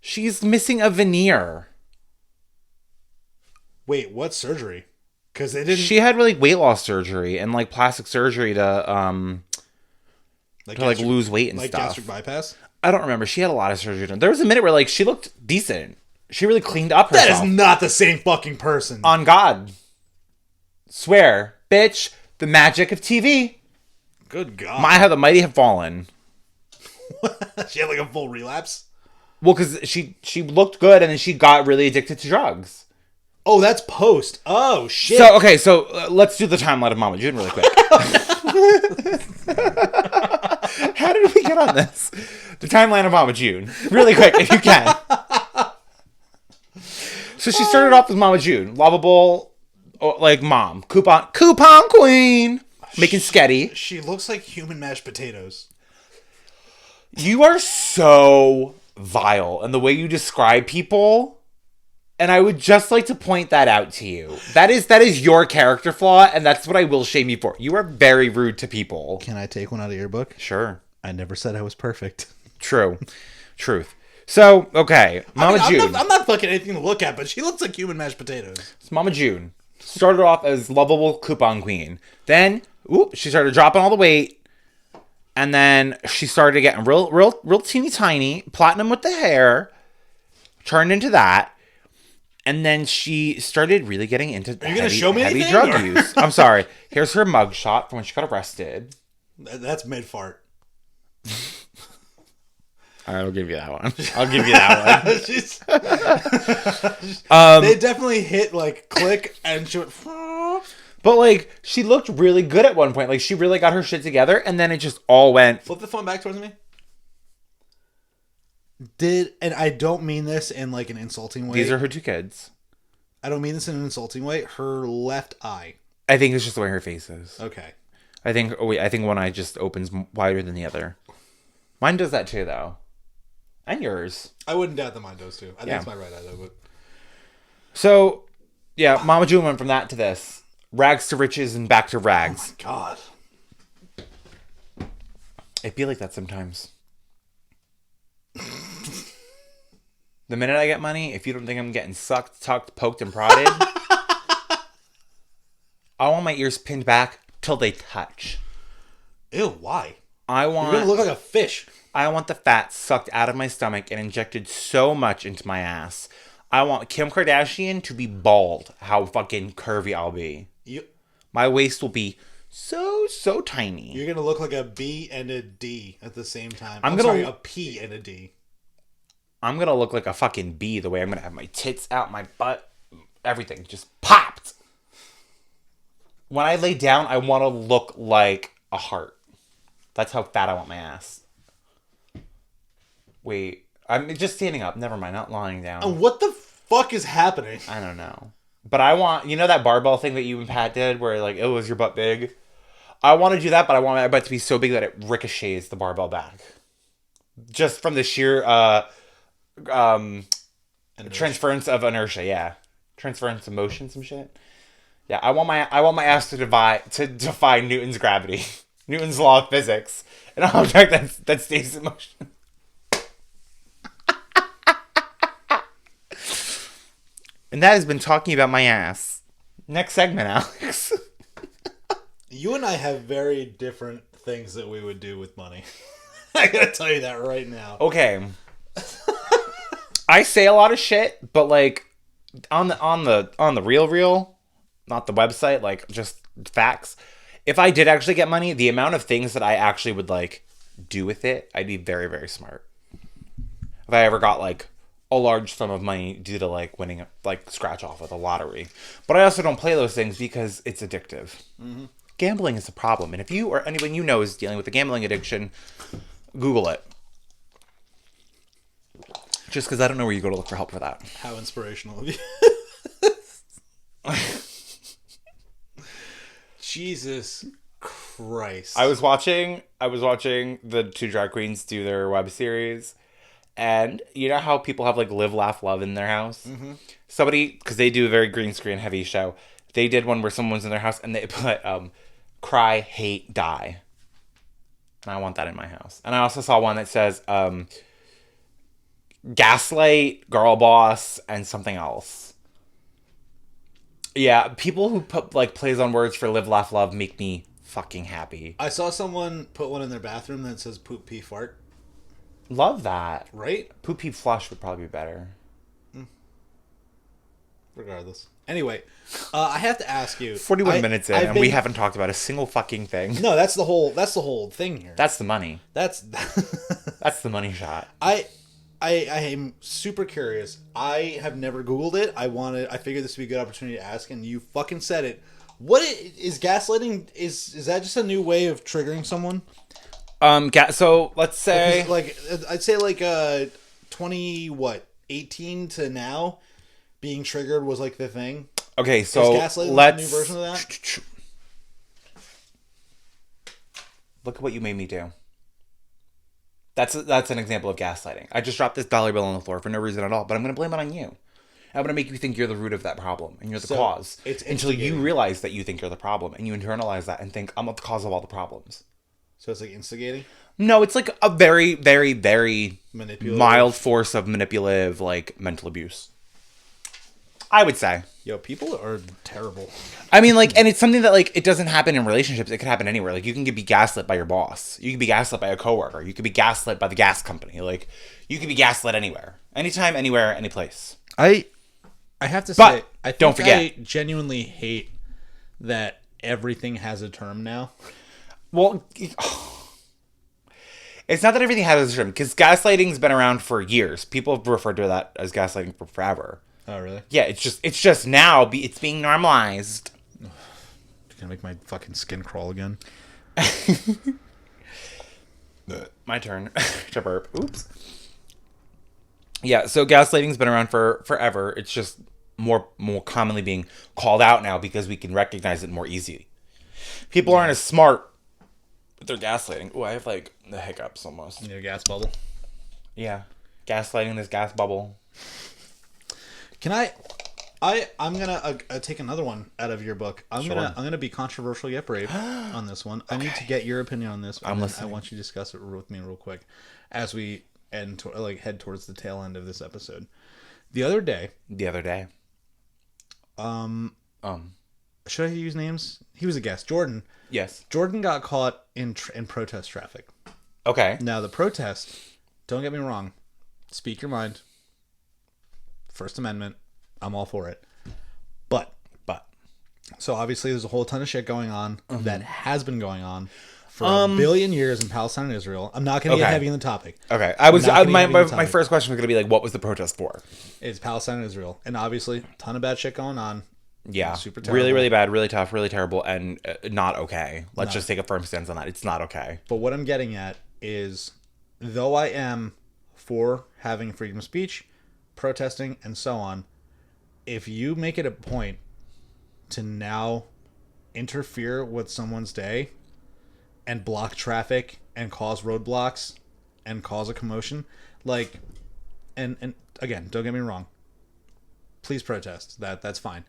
She's missing a veneer. Wait, what surgery? Because they didn't. She had really weight loss surgery and like plastic surgery to lose weight and like stuff. Gastric bypass. I don't remember. She had a lot of surgery done. There was a minute where like she looked decent. She really cleaned up herself. That is not the same fucking person. On God. Swear, bitch. The magic of TV. Good God. How the mighty have fallen. She had like a full relapse. Well, because she looked good and then she got really addicted to drugs. Oh, that's post. Oh, shit. So let's do the timeline of Mama June really quick. How did we get on this? The timeline of Mama June. Really quick, if you can. So she started off as Mama June. Lovable, like mom. Coupon queen. Making sketty. She looks like human mashed potatoes. You are so vile in the way you describe people. And I would just like to point that out to you. That is your character flaw, and that's what I will shame you for. You are very rude to people. Can I take one out of your book? Sure. I never said I was perfect. True. Truth. So, okay. Mama June. I'm not fucking anything to look at, but she looks like human mashed potatoes. It's Mama June. Started off as lovable coupon queen. Then, she started dropping all the weight. And then she started getting real teeny tiny. Platinum with the hair. Turned into that. And then she started really getting into heavy drug use. I'm sorry. Here's her mugshot from when she got arrested. That's mid-fart. All right, I'll give you that one. They definitely hit like click and she went. But like she looked really good at one point. Like she really got her shit together, and then it just all went. Flip the phone back towards me. And I don't mean this in like an insulting way. These are her two kids. I don't mean this in an insulting way. Her left eye. I think it's just the way her face is. Okay. I think one eye just opens wider than the other. Mine does that too, though. And yours. I wouldn't doubt that mine does too. I think it's my right eye though. But... So, yeah, Mama June went from that to this. Rags to riches and back to rags. Oh my God. I feel like that sometimes. The minute I get money, if you don't think I'm getting sucked, tucked, poked, and prodded, I want my ears pinned back till they touch. Ew, why? You're gonna look like a fish. I want the fat sucked out of my stomach and injected so much into my ass. I want Kim Kardashian to be bald. How fucking curvy I'll be. My waist will be so tiny. You're gonna look like a B and a D at the same time. A P and a D. I'm gonna look like a fucking bee the way I'm gonna have my tits out, my butt, everything just popped. When I lay down, I want to look like a heart. That's how fat I want my ass. Wait, I'm just standing up. Never mind, not lying down. What the fuck is happening? I don't know. But I want, that barbell thing that you and Pat did where like, oh, is your butt big? I want to do that, but I want my butt to be so big that it ricochets the barbell back. Just from the sheer transference of inertia, yeah. Transference of motion, some shit. Yeah, I want my ass to defy Newton's gravity, Newton's law of physics, an object that stays in motion. And that has been talking about my ass. Next segment, Alex. You and I have very different things that we would do with money. I gotta tell you that right now. Okay. I say a lot of shit, but like on the real, not the website, like just facts. If I did actually get money, the amount of things that I actually would like do with it, I'd be very, very smart. If I ever got like a large sum of money due to like winning like scratch off with a lottery. But I also don't play those things because it's addictive. Mm-hmm. Gambling is a problem. And if you or anyone you know is dealing with a gambling addiction, Google it. Just because I don't know where you go to look for help for that. How inspirational of you. Jesus Christ. I was watching the two drag queens do their web series. And you know how people have like live, laugh, love in their house? Mm-hmm. Somebody, because they do a very green screen heavy show, they did one where someone's in their house and they put cry, hate, die. And I want that in my house. And I also saw one that says gaslight, girl boss, and something else. Yeah, people who put like plays on words for live, laugh, love make me fucking happy. I saw someone put one in their bathroom that says poop, pee, fart. Love that. Right? Poop, pee, flush would probably be better. Regardless. Anyway, I have to ask you. 41 minutes in, and we haven't talked about a single fucking thing. No, that's the whole thing here. That's the money. That's the money shot. I am super curious. I have never Googled it. I figured this would be a good opportunity to ask, and you fucking said it. What is gaslighting? Is that just a new way of triggering someone? So let's say like I'd say like 18 to now, being triggered was like the thing. Okay, so let's a new version of that. Look at what you made me do. That's an example of gaslighting. I just dropped this dollar bill on the floor for no reason at all, but I'm going to blame it on you. I'm going to make you think you're the root of that problem and you're the cause. It's until you realize that you think you're the problem and you internalize that and think I'm the cause of all the problems. So it's like instigating? No, it's like a very, very, very mild force of manipulative, like, mental abuse. I would say. Yo, people are terrible. I mean, like, and it's something that, like, it doesn't happen in relationships. It could happen anywhere. Like, you can be gaslit by your boss. You can be gaslit by a coworker. You could be gaslit by the gas company. Like, you could be gaslit anywhere. Anytime, anywhere, any place. I have to say, don't forget. I genuinely hate that everything has a term now. Well, it's not that everything has a term, because gaslighting's been around for years. People have referred to that as gaslighting for forever. Oh, really? Yeah, it's just now, it's being normalized. It's gonna make my fucking skin crawl again. My turn to burp. Oops. Yeah, so gaslighting's been around for forever. It's just more commonly being called out now because we can recognize it more easily. People aren't as smart with their gaslighting. Oh, I have like the hiccups almost. You need a gas bubble? Yeah. Gaslighting this gas bubble. Can I'm gonna take another one out of your book. I'm gonna be controversial yet brave on this one. Okay. I need to get your opinion on this. I'm listening. I want you to discuss it with me real quick as we head towards the tail end of this episode. The other day. Should I use names? He was a guest. Jordan. Yes. Jordan got caught in protest traffic. Okay. Now the protest. Don't get me wrong. Speak your mind. First Amendment. I'm all for it. But. So obviously there's a whole ton of shit going on that has been going on for a billion years in Palestine and Israel. I'm not going to get heavy in the topic. Okay. My first question was going to be like, what was the protest for? It's Palestine and Israel. And obviously a ton of bad shit going on. Yeah. Super terrible. Really, really bad, really tough, really terrible, and not okay. Let's just take a firm stance on that. It's not okay. But what I'm getting at is, though I am for having freedom of speech, protesting, and so on, if you make it a point to now interfere with someone's day and block traffic and cause roadblocks and cause a commotion, like, and again, don't get me wrong, please protest. That's fine.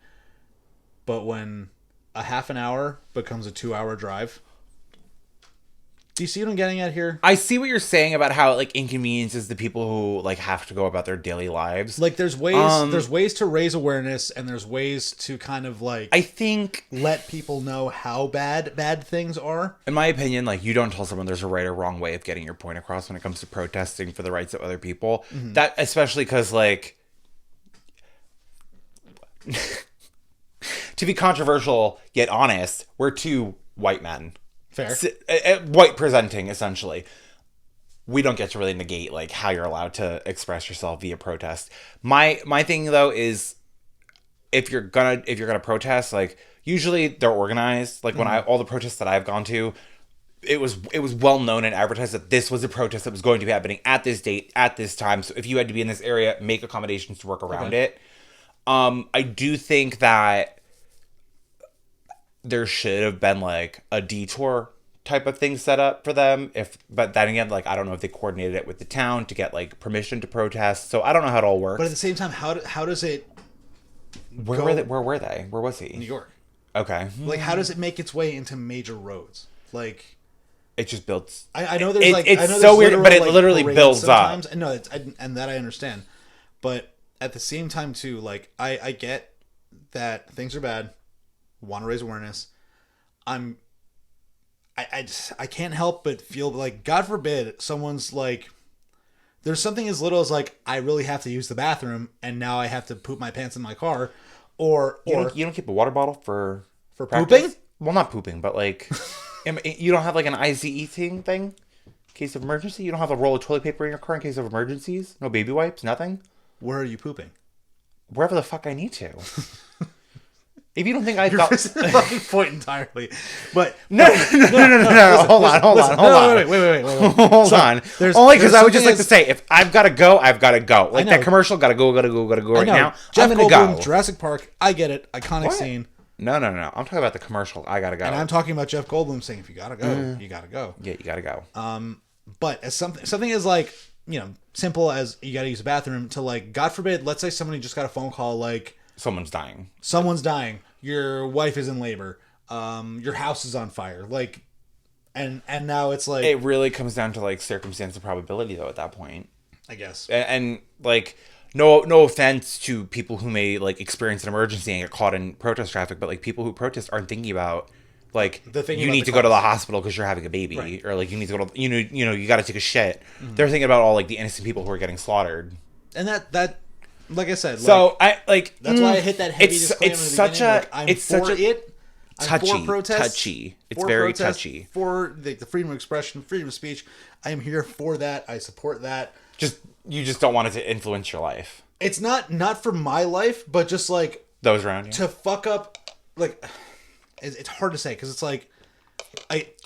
But when a half an hour becomes a 2-hour drive, do you see what I'm getting at here? I see what you're saying about how it, like, inconveniences the people who, like, have to go about their daily lives. Like, there's ways to raise awareness, and there's ways to kind of, like, I think, let people know how bad things are. in my opinion, like, you don't tell someone there's a right or wrong way of getting your point across when it comes to protesting for the rights of other people. Mm-hmm. That, especially because, like, to be controversial yet honest, we're two white men. Fair. White presenting, essentially. We don't get to really negate, like, how you're allowed to express yourself via protest. My thing, though, is if you're gonna protest, like, usually they're organized. Like, when all the protests that I've gone to, it was well known and advertised that this was a protest that was going to be happening at this date, at this time. So if you had to be in this area, make accommodations to work around it. I do think that there should have been, like, a detour type of thing set up for them. But then again, like, I don't know if they coordinated it with the town to get, like, permission to protest. So I don't know how it all works. But at the same time, how does it Where were they? Where was he? New York? Okay. Like, how does it make its way into major roads? Like, It just builds. I know there's like, it's I know so there's weird, but it like, literally parades builds sometimes. up. And no, and that I understand. But at the same time, too, like, I get that things are bad. Want to raise awareness. I can't help but feel like, God forbid, someone's like, there's something as little as like, I really have to use the bathroom, and now I have to poop my pants in my car, or You don't keep a water bottle for pooping? Well, not pooping, but, like, you don't have, like, an ICE thing in case of emergency. You don't have a roll of toilet paper in your car in case of emergencies. No baby wipes, nothing. Where are you pooping? Wherever the fuck I need to. If you don't think You're missing the fucking point entirely. But no. Hold on. Wait. Hold on. Only because I would just like to say, if I've got to go, I've got to go. Like, know. that commercial, gotta go right now. Jeff I'm gonna Goldblum, go. Jurassic Park. I get it. Iconic scene. No. I'm talking about the commercial. I gotta go. And I'm talking about Jeff Goldblum saying, if you gotta go, you gotta go. Yeah, you gotta go. But as something as, like, you know, simple as you gotta use the bathroom, to, like, God forbid, let's say somebody just got a phone call, like, Someone's dying. Your wife is in labor, your house is on fire, like, and now it's like, It really comes down to, like, circumstance and probability, though, at that point. I guess. And like, no offense to people who may, like, experience an emergency and get caught in protest traffic, but, like, people who protest aren't thinking about, like, you need to go to the hospital because you're having a baby, right. or, like, you need to go to, you got to take a shit. Mm-hmm. They're thinking about all, like, the innocent people who are getting slaughtered. And that like I said, so like, that's why I hit that heavy it's disclaimer. It's such a I'm for protest, touchy. It's very touchy. For the freedom of expression, freedom of speech. I am here for that. I support that. You just don't want it to influence your life. It's not for my life, but just, like, those around you to fuck up. Like, it's hard to say because it's like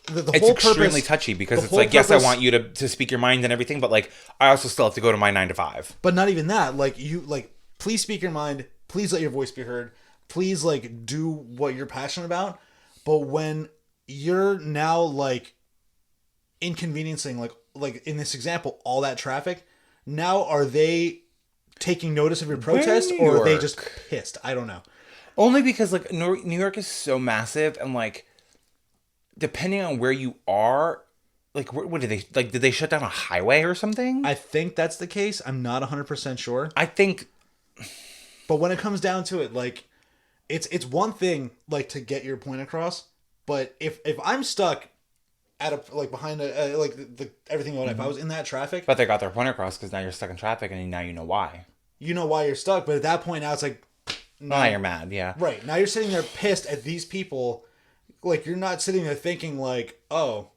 the it's whole extremely purpose, touchy because it's like, yes, I want you to speak your mind and everything, but, like, I also still have to go to my 9 to 5. But not even that. Like, please speak your mind. Please let your voice be heard. Please, like, do what you're passionate about. But when you're now, like, inconveniencing, like in this example, all that traffic, now are they taking notice of your protest, or are they just pissed? I don't know. Only because, like, New York is so massive, and, like, depending on where you are, like, what did they shut down a highway or something? I think that's the case. I'm not 100% sure. I think. But when it comes down to it, like, it's one thing, like, to get your point across, but if I'm stuck at a, like, behind a like the everything going, if I was in that traffic, but they got their point across because now you're stuck in traffic, and now you know why. You know why you're stuck, but at that point now it's like, now you're mad, yeah. Right. Now you're sitting there pissed at these people. Like, you're not sitting there thinking, like, oh,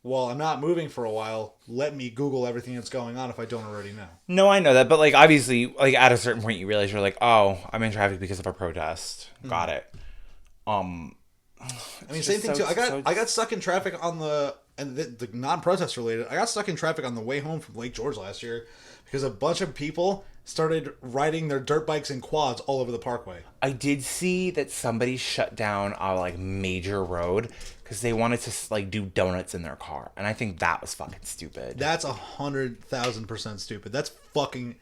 well, I'm not moving for a while. Let me Google everything that's going on if I don't already know. No, I know that, but, like, obviously, like, at a certain point you realize you're like, oh, I'm in traffic because of a protest. Mm-hmm. Got it. I mean, same thing too. I got stuck in traffic on the non-protest related. I got stuck in traffic on the way home from Lake George last year because a bunch of people started riding their dirt bikes and quads all over the parkway. I did see that somebody shut down a, like, major road because they wanted to, like, do donuts in their car, and I think that was fucking stupid. That's 100,000% stupid. That's fucking.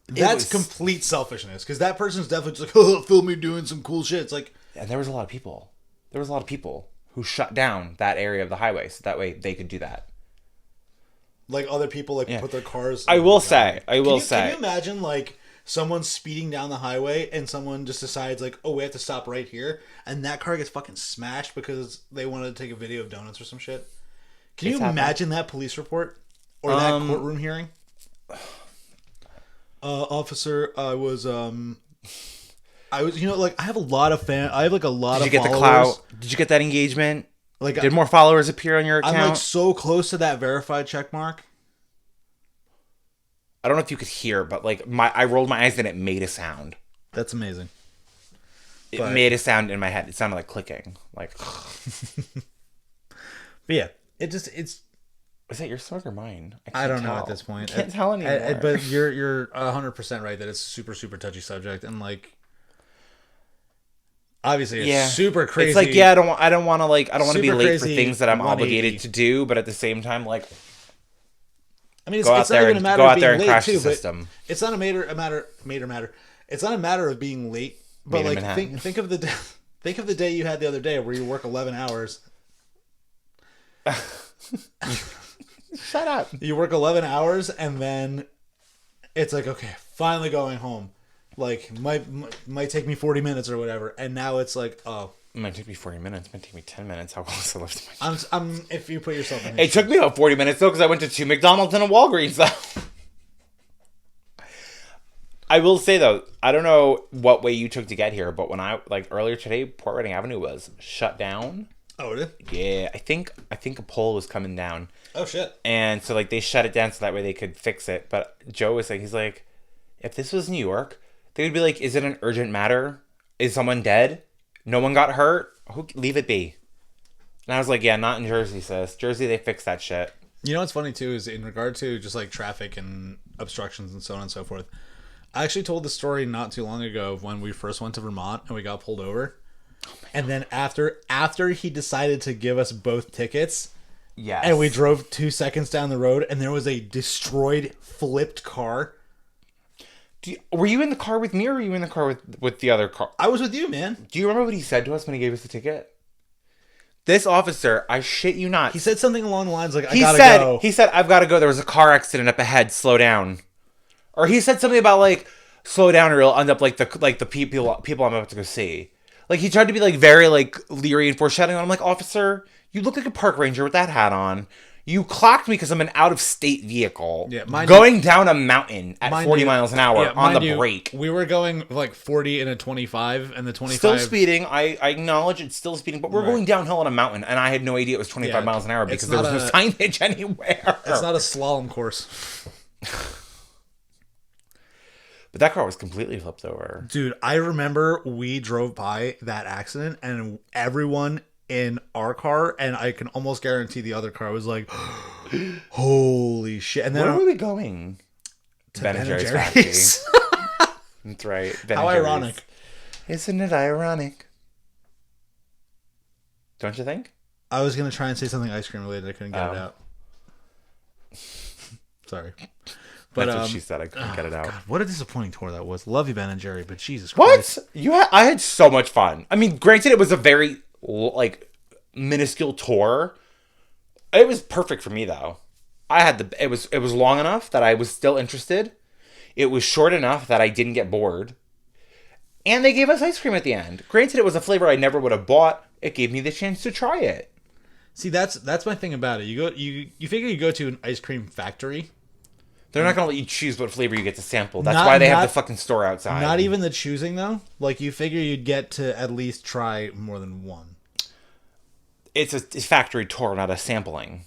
That's complete selfishness, because that person's definitely just like, oh, film me doing some cool shit. It's like, and there was a lot of people. There was a lot of people who shut down that area of the highway so that way they could do that. Like other people put their cars. I will say. Can you imagine like someone speeding down the highway and someone just decides like, oh, we have to stop right here, and that car gets fucking smashed because they wanted to take a video of donuts or some shit? Can you imagine that police report or that courtroom hearing? Officer, I was, like, I have a lot of I have like a lot of followers. Did you get the clout? Did you get that engagement? Like, did more followers appear on your account? I'm like so close to that verified check mark. I don't know if you could hear, but like I rolled my eyes and it made a sound. That's amazing. It made a sound in my head. It sounded like clicking. Like, but yeah, it's. Is that your smoke or mine? I don't know at this point. I can't tell anymore. But you're 100% right that it's a super, super touchy subject, and like, obviously it's super crazy. It's like, I don't want to be late for things that I'm 180. obligated to do, but at the same time, like, I mean, it's not even a matter of being late too. But it's not a matter. It's not a matter of being late, but like think of the day you had the other day where you work 11 hours. Shut up. You work 11 hours and then it's like, okay, finally going home. Like, might take me 40 minutes or whatever. And now it's like, oh. It might take me 40 minutes. It might take me 10 minutes. How close I live to my job. I'm if you put yourself in it took me about 40 minutes, though, because I went to 2 McDonald's and a Walgreens, though. I will say, though, I don't know what way you took to get here, but when earlier today, Port Reading Avenue was shut down. Oh, did it? Yeah, I think a pole was coming down. Oh, shit. And so, like, they shut it down so that way they could fix it. But Joe was like, he's like, if this was New York, they would be like, is it an urgent matter? Is someone dead? No one got hurt? Leave it be. And I was like, yeah, not in Jersey, sis. Jersey, they fix that shit. You know what's funny, too, is in regard to just, like, traffic and obstructions and so on and so forth. I actually told the story not too long ago of when we first went to Vermont and we got pulled over. And then after he decided to give us both tickets, yes, and we drove 2 seconds down the road, and there was a destroyed, flipped car. Were you in the car with me, or were you in the car with the other car? I was with you, man. Do you remember what he said to us when he gave us the ticket? This officer, I shit you not. He said something along the lines like, I gotta go. He said, I've got to go. There was a car accident up ahead. Slow down. Or he said something about, like, slow down or you'll end up like the people I'm about to go see. Like, he tried to be, like, very, like, leery and foreshadowing. I'm like, officer, you look like a park ranger with that hat on. You clocked me because I'm an out-of-state vehicle going down a mountain at 40 miles an hour on the brake. We were going, like, 40 in a 25, and the 25... Still speeding. I acknowledge it's still speeding, but we're going downhill on a mountain, and I had no idea it was 25 miles an hour because there was no signage anywhere. It's not a slalom course. But that car was completely flipped over. Dude, I remember we drove by that accident and everyone in our car, and I can almost guarantee the other car was like, holy shit. And then where were we going? To Ben and Jerry's factory. That's right. How ironic. Isn't it ironic? Don't you think? I was going to try and say something ice cream related. I couldn't get it out. Sorry. But, that's what she said. I couldn't get it out. God, what a disappointing tour that was. Love you, Ben and Jerry, but Jesus Christ. What? I had so much fun. I mean, granted, it was a very, like, minuscule tour. It was perfect for me, though. It was long enough that I was still interested. It was short enough that I didn't get bored. And they gave us ice cream at the end. Granted, it was a flavor I never would have bought. It gave me the chance to try it. See, that's my thing about it. You figure you go to an ice cream factory. They're not going to let you choose what flavor you get to sample. That's why they have the fucking store outside. Not even the choosing, though. Like, you figure you'd get to at least try more than one. It's a factory tour, not a sampling.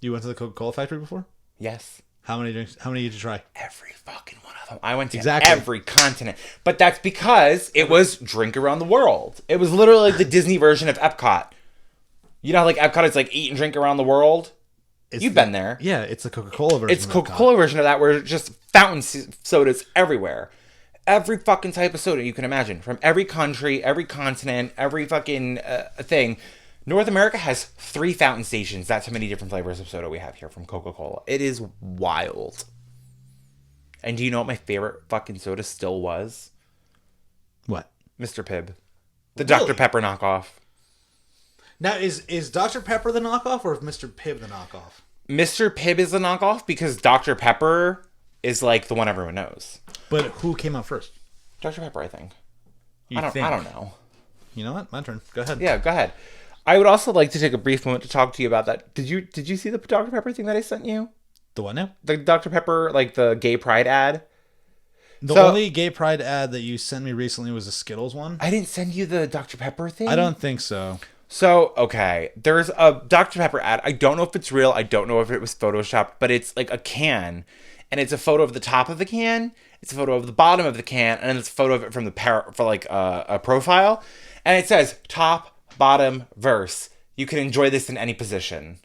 You went to the Coca-Cola factory before? Yes. How many drinks? How many did you try? Every fucking one of them. I went to every continent. But that's because it was drink around the world. It was literally like the Disney version of Epcot. You know how, like, Epcot is like eat and drink around the world? You've been there. Yeah, it's the Coca-Cola version. It's Coca-Cola version of that, where it's just fountain sodas everywhere. Every fucking type of soda you can imagine. From every country, every continent, every fucking thing. North America has 3 fountain stations. That's how many different flavors of soda we have here from Coca-Cola. It is wild. And do you know what my favorite fucking soda still was? What? Mr. Pibb. The Really? Dr. Pepper knockoff. Now, is Dr. Pepper the knockoff or is Mr. Pibb the knockoff? Mr. Pibb is the knockoff because Dr. Pepper is like the one everyone knows. But who came out first? Dr. Pepper, I think. You I think? don't know. You know what? My turn. Go ahead. Yeah, go ahead. I would also like to take a brief moment to talk to you about that. Did you see the Dr. Pepper thing that I sent you? The what now? The Dr. Pepper, like the gay pride ad? The So- only gay pride ad that you sent me recently was a Skittles one. I didn't send you the Dr. Pepper thing? I don't think so. So, okay, there's a Dr. Pepper ad. I don't know if it's real. I don't know if it was photoshopped, but it's like a can, and it's a photo of the top of the can. It's a photo of the bottom of the can, and then it's a photo of it from the for like a profile, and it says top, bottom, verse. You can enjoy this in any position.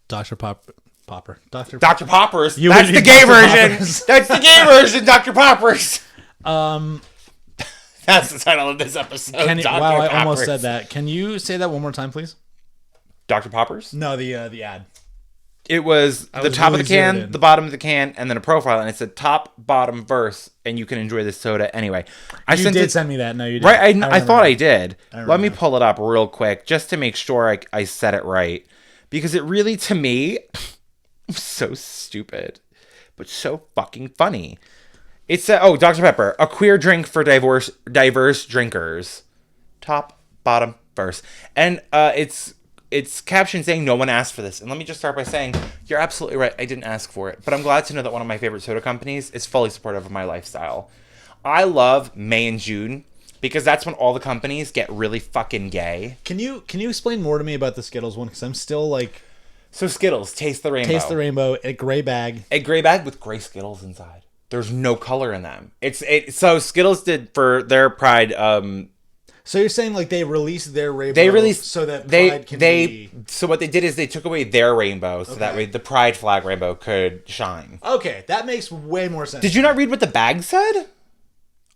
Dr. Popper. Dr. Poppers. You That's would the be gay Dr. version. Poppers. That's the gay version. Dr. Poppers. Um, That's the title of this episode. Dr. wow, I almost Poppers. said that. Can you say that one more time, please? Dr. Poppers. No, the ad. It was the was top really of the can, zeroed in. the bottom of the can, and then a profile, and it said top, bottom, verse, and you can enjoy this soda anyway. I You sent did it, send me that. No, you did. right. I remember thought that. I did. remember Let me that. pull it up real quick just to make sure I said it right, because it really, to me, was so stupid, but so fucking funny. It said, "Oh, Dr. Pepper, a queer drink for diverse drinkers." Top, bottom, verse, and it's captioned saying no one asked for this. And let me just start by saying you're absolutely right. I didn't ask for it, but I'm glad to know that one of my favorite soda companies is fully supportive of my lifestyle. I love May and June because that's when all the companies get really fucking gay. Can you explain more to me about the Skittles one? Because I'm still like So Skittles, taste the rainbow. taste the rainbow, a gray bag. A gray bag with gray Skittles inside. There's no color in them. So Skittles did for their Pride. So you're saying like they released their rainbow? They released so that Pride can be. So what they did is they took away their rainbow so that Okay. way the Pride flag rainbow could shine. Okay, that makes way more sense. Did you not read what the bag said?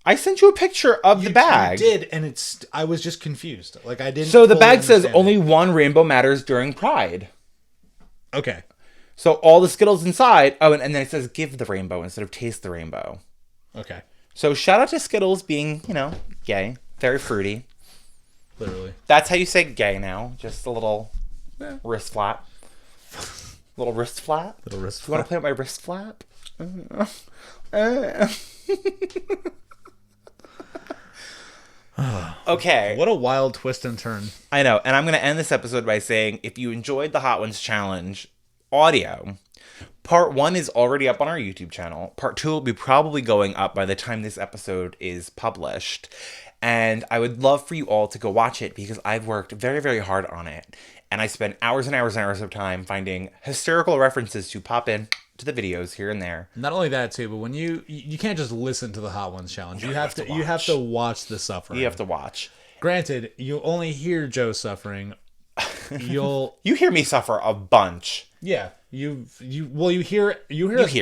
I sent you a picture of the bag. You did, and I was just confused. Like I didn't. So the fully bag says understand only it. one rainbow matters during Pride. Okay. So all the Skittles inside. Oh, and then it says give the rainbow instead of taste the rainbow. Okay. So shout out to Skittles being, gay. Very fruity. Literally. That's how you say gay now. Just a little wrist flap. Little wrist flap. Little wrist You want to flap. play with my wrist flap? Okay. What a wild twist and turn. I know. And I'm going to end this episode by saying if you enjoyed the Hot Ones Challenge audio, part 1 is already up on our YouTube channel. Part 2 will be probably going up by the time this episode is published. And I would love for you all to go watch it because I've worked very, very hard on it. And I spent hours and hours and hours of time finding hysterical references to pop in to the videos here and there. Not only that too, but when you can't just listen to the Hot Ones challenge. You have to watch the suffering. You have to watch. Granted, you only hear Joe suffering. You hear me suffer a bunch. hear us hear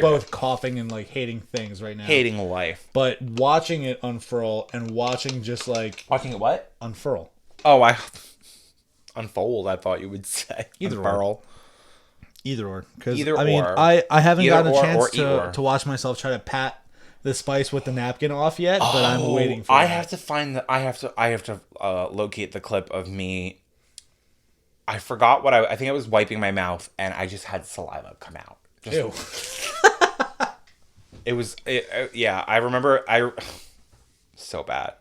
both it. coughing and like hating things right now. Hating life. But watching it unfurl and watching just like Watching it what? unfurl. Oh, unfold, I thought you would say. Either Unfurl. Either or. Because Either I mean, or. I haven't Either gotten a or chance or. to watch myself try to pat the spice with the napkin off yet, but I'm waiting for I that. have to find I have to locate the clip of me. I forgot what I think I was wiping my mouth and I just had saliva come out. Ew. Yeah, I remember so bad.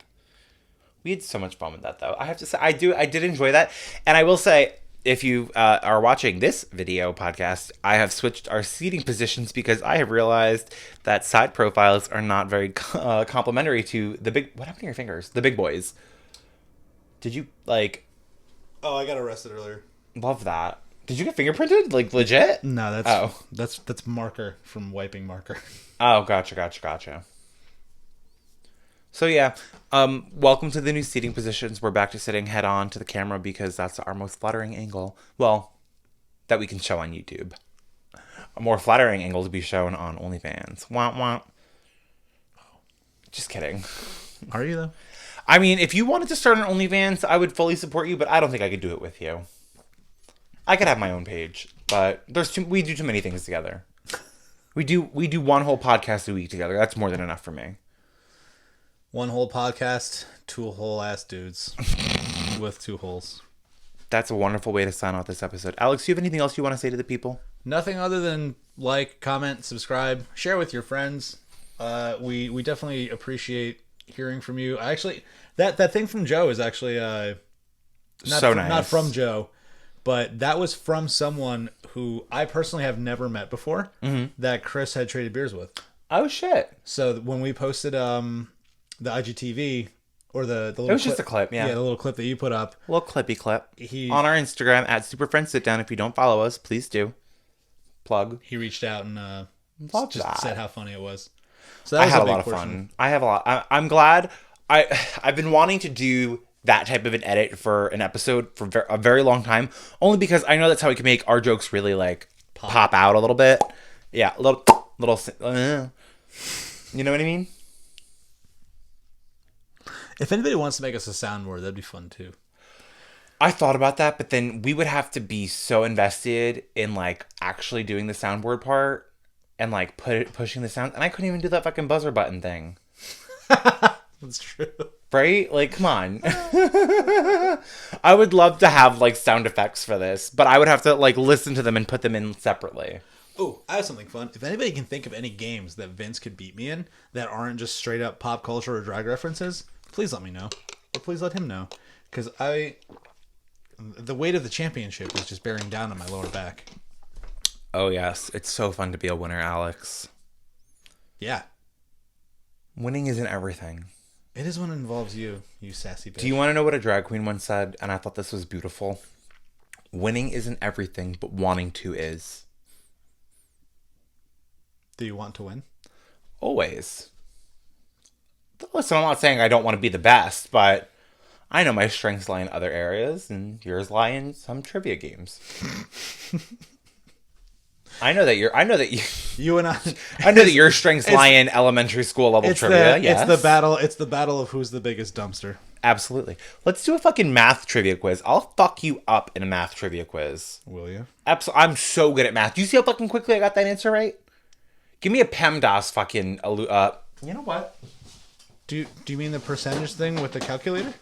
We had so much fun with that though. I have to say I did enjoy that. And I will say if you are watching this video podcast, I have switched our seating positions because I have realized that side profiles are not very complimentary to the big. What happened to your fingers? The big boys. Did you Oh, I got arrested earlier. love that? Did you get fingerprinted? Like legit? No, that's marker from wiping marker. Oh, gotcha. So yeah, welcome to the new seating positions. We're back to sitting head on to the camera because that's our most flattering angle. Well, that we can show on YouTube. A more flattering angle to be shown on OnlyFans. Wah wah. Just kidding. Are you though? I mean, if you wanted to start an OnlyFans, I would fully support you, but I don't think I could do it with you. I could have my own page, but we do too many things together. We do one whole podcast a week together. That's more than enough for me. One whole podcast, two whole ass dudes with two holes. That's a wonderful way to sign off this episode. Alex, do you have anything else you want to say to the people? Nothing other than like, comment, subscribe, share with your friends. We definitely appreciate hearing from you. Actually, that thing from Joe is actually Nice. Not from Joe, but that was from someone who I personally have never met before. That Chris had traded beers with. Oh shit! So when we posted the IGTV or the little It was just a clip, yeah. the little clip that you put up. Little clippy clip. On our Instagram at Superfriends Sit Down. If you don't follow us, please do. Plug. He reached out and Love just that. said how funny it was. So that I was had a big lot of portion. fun. I have a lot. I'm glad. I've been wanting to do that type of an edit for an episode for a very long time, only because I know that's how we can make our jokes really like pop out a little bit. Yeah, a little. You know what I mean? If anybody wants to make us a soundboard, that'd be fun too. I thought about that, but then we would have to be so invested in like actually doing the soundboard part and like pushing the sound, and I couldn't even do that fucking buzzer button thing. That's true. Right? Like, come on. I would love to have like sound effects for this, but I would have to like listen to them and put them in separately. Oh, I have something fun. If anybody can think of any games that Vince could beat me in that aren't just straight up pop culture or drag references, please let me know. Or please let him know. Because the weight of the championship is just bearing down on my lower back. Oh, yes. It's so fun to be a winner, Alex. Yeah. Winning isn't everything. It is when it involves you, you sassy bitch. Do you want to know what a drag queen once said? And I thought this was beautiful. Winning isn't everything, but wanting to is. Do you want to win? Always. Listen, I'm not saying I don't want to be the best, but I know my strengths lie in other areas, and yours lie in some trivia games. I know that you You and I know that your strengths lie in elementary school level trivia. Yes. It's the battle of who's the biggest dumpster. Absolutely. Let's do a fucking math trivia quiz. I'll fuck you up in a math trivia quiz. Will you? Absolutely. I'm so good at math. Do you see how fucking quickly I got that answer right? Give me a PEMDAS fucking... you know what? Do you mean the percentage thing with the calculator?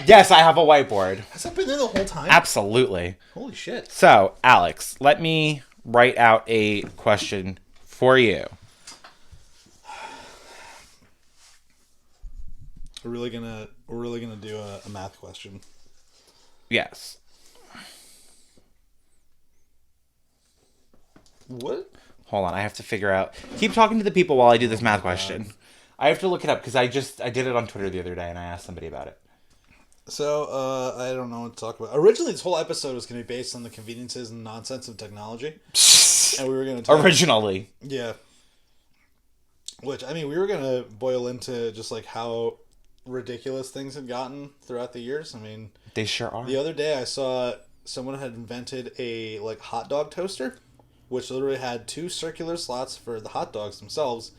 Yes, I have a whiteboard. Has that been there the whole time? Absolutely. Holy shit. So, Alex, let me write out a question for you. We're really gonna do a math question. Yes. What? Hold on, I have to figure out. Keep talking to the people while I do this math question. I have to look it up because I did it on Twitter the other day and I asked somebody about it. So, I don't know what to talk about. Originally, this whole episode was going to be based on the conveniences and nonsense of technology. And we were going to talk... Originally. Yeah. Which, I mean, we were going to boil into just, like, how ridiculous things had gotten throughout the years. I mean... They sure are. The other day, I saw someone had invented a, like, hot dog toaster, which literally had 2 circular slots for the hot dogs themselves,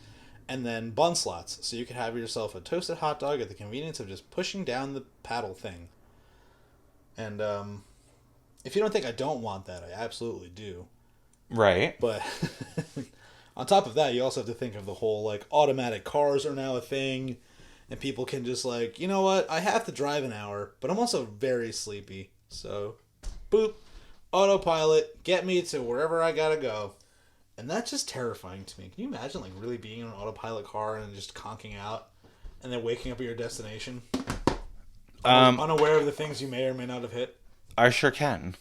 and then bun slots. So you could have yourself a toasted hot dog at the convenience of just pushing down the paddle thing. And if you don't think I don't want that, I absolutely do. Right. But on top of that, you also have to think of the whole, like, automatic cars are now a thing, and people can just, like, you know what, I have to drive an hour, but I'm also very sleepy. So, boop, autopilot, get me to wherever I gotta go. And that's just terrifying to me. Can you imagine, like, really being in an autopilot car and just conking out and then waking up at your destination? Unaware of the things you may or may not have hit? I sure can.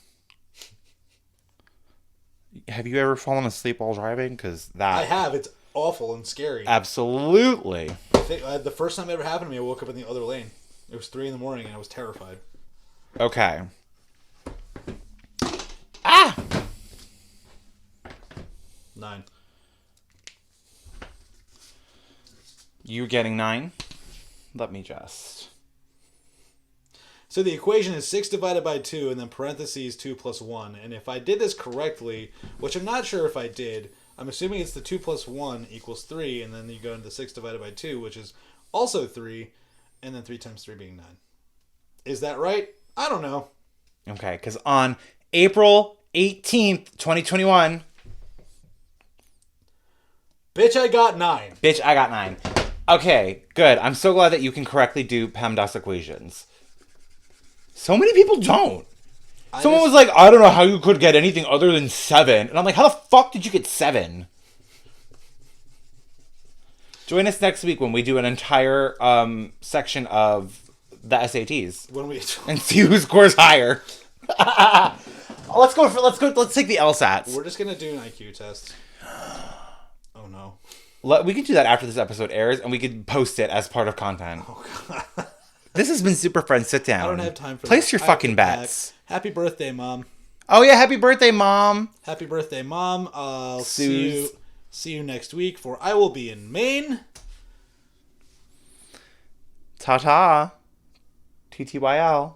Have you ever fallen asleep while driving? Because that... I have. It's awful and scary. Absolutely. I think, the first time it ever happened to me, I woke up in the other lane. It was 3 a.m. and I was terrified. Okay. Ah! 9. You're getting 9? Let me just... So the equation is 6 divided by 2 and then parentheses 2 plus 1. And if I did this correctly, which I'm not sure if I did, I'm assuming it's the 2 plus 1 equals 3, and then you go into 6 divided by 2, which is also 3, and then 3 times 3 being 9. Is that right? I don't know. Okay, because on April 18th, 2021. Bitch, I got 9. Bitch, I got 9. Okay, good. I'm so glad that you can correctly do PEMDAS equations. So many people don't. Someone was like, I don't know how you could get anything other than 7. And I'm like, how the fuck did you get 7? Join us next week when we do an entire section of the SATs. And see who scores higher. Let's take the LSATs. We're just gonna do an IQ test. Oh no. We can do that after this episode airs, and we could post it as part of content. Oh god. This has been Super Friends Sit Down. I don't have time for Place your fucking bets. Happy birthday, Mom. Oh yeah, happy birthday, Mom. Happy birthday, Mom. I'll see you next week, for I will be in Maine. Ta-ta. TTYL.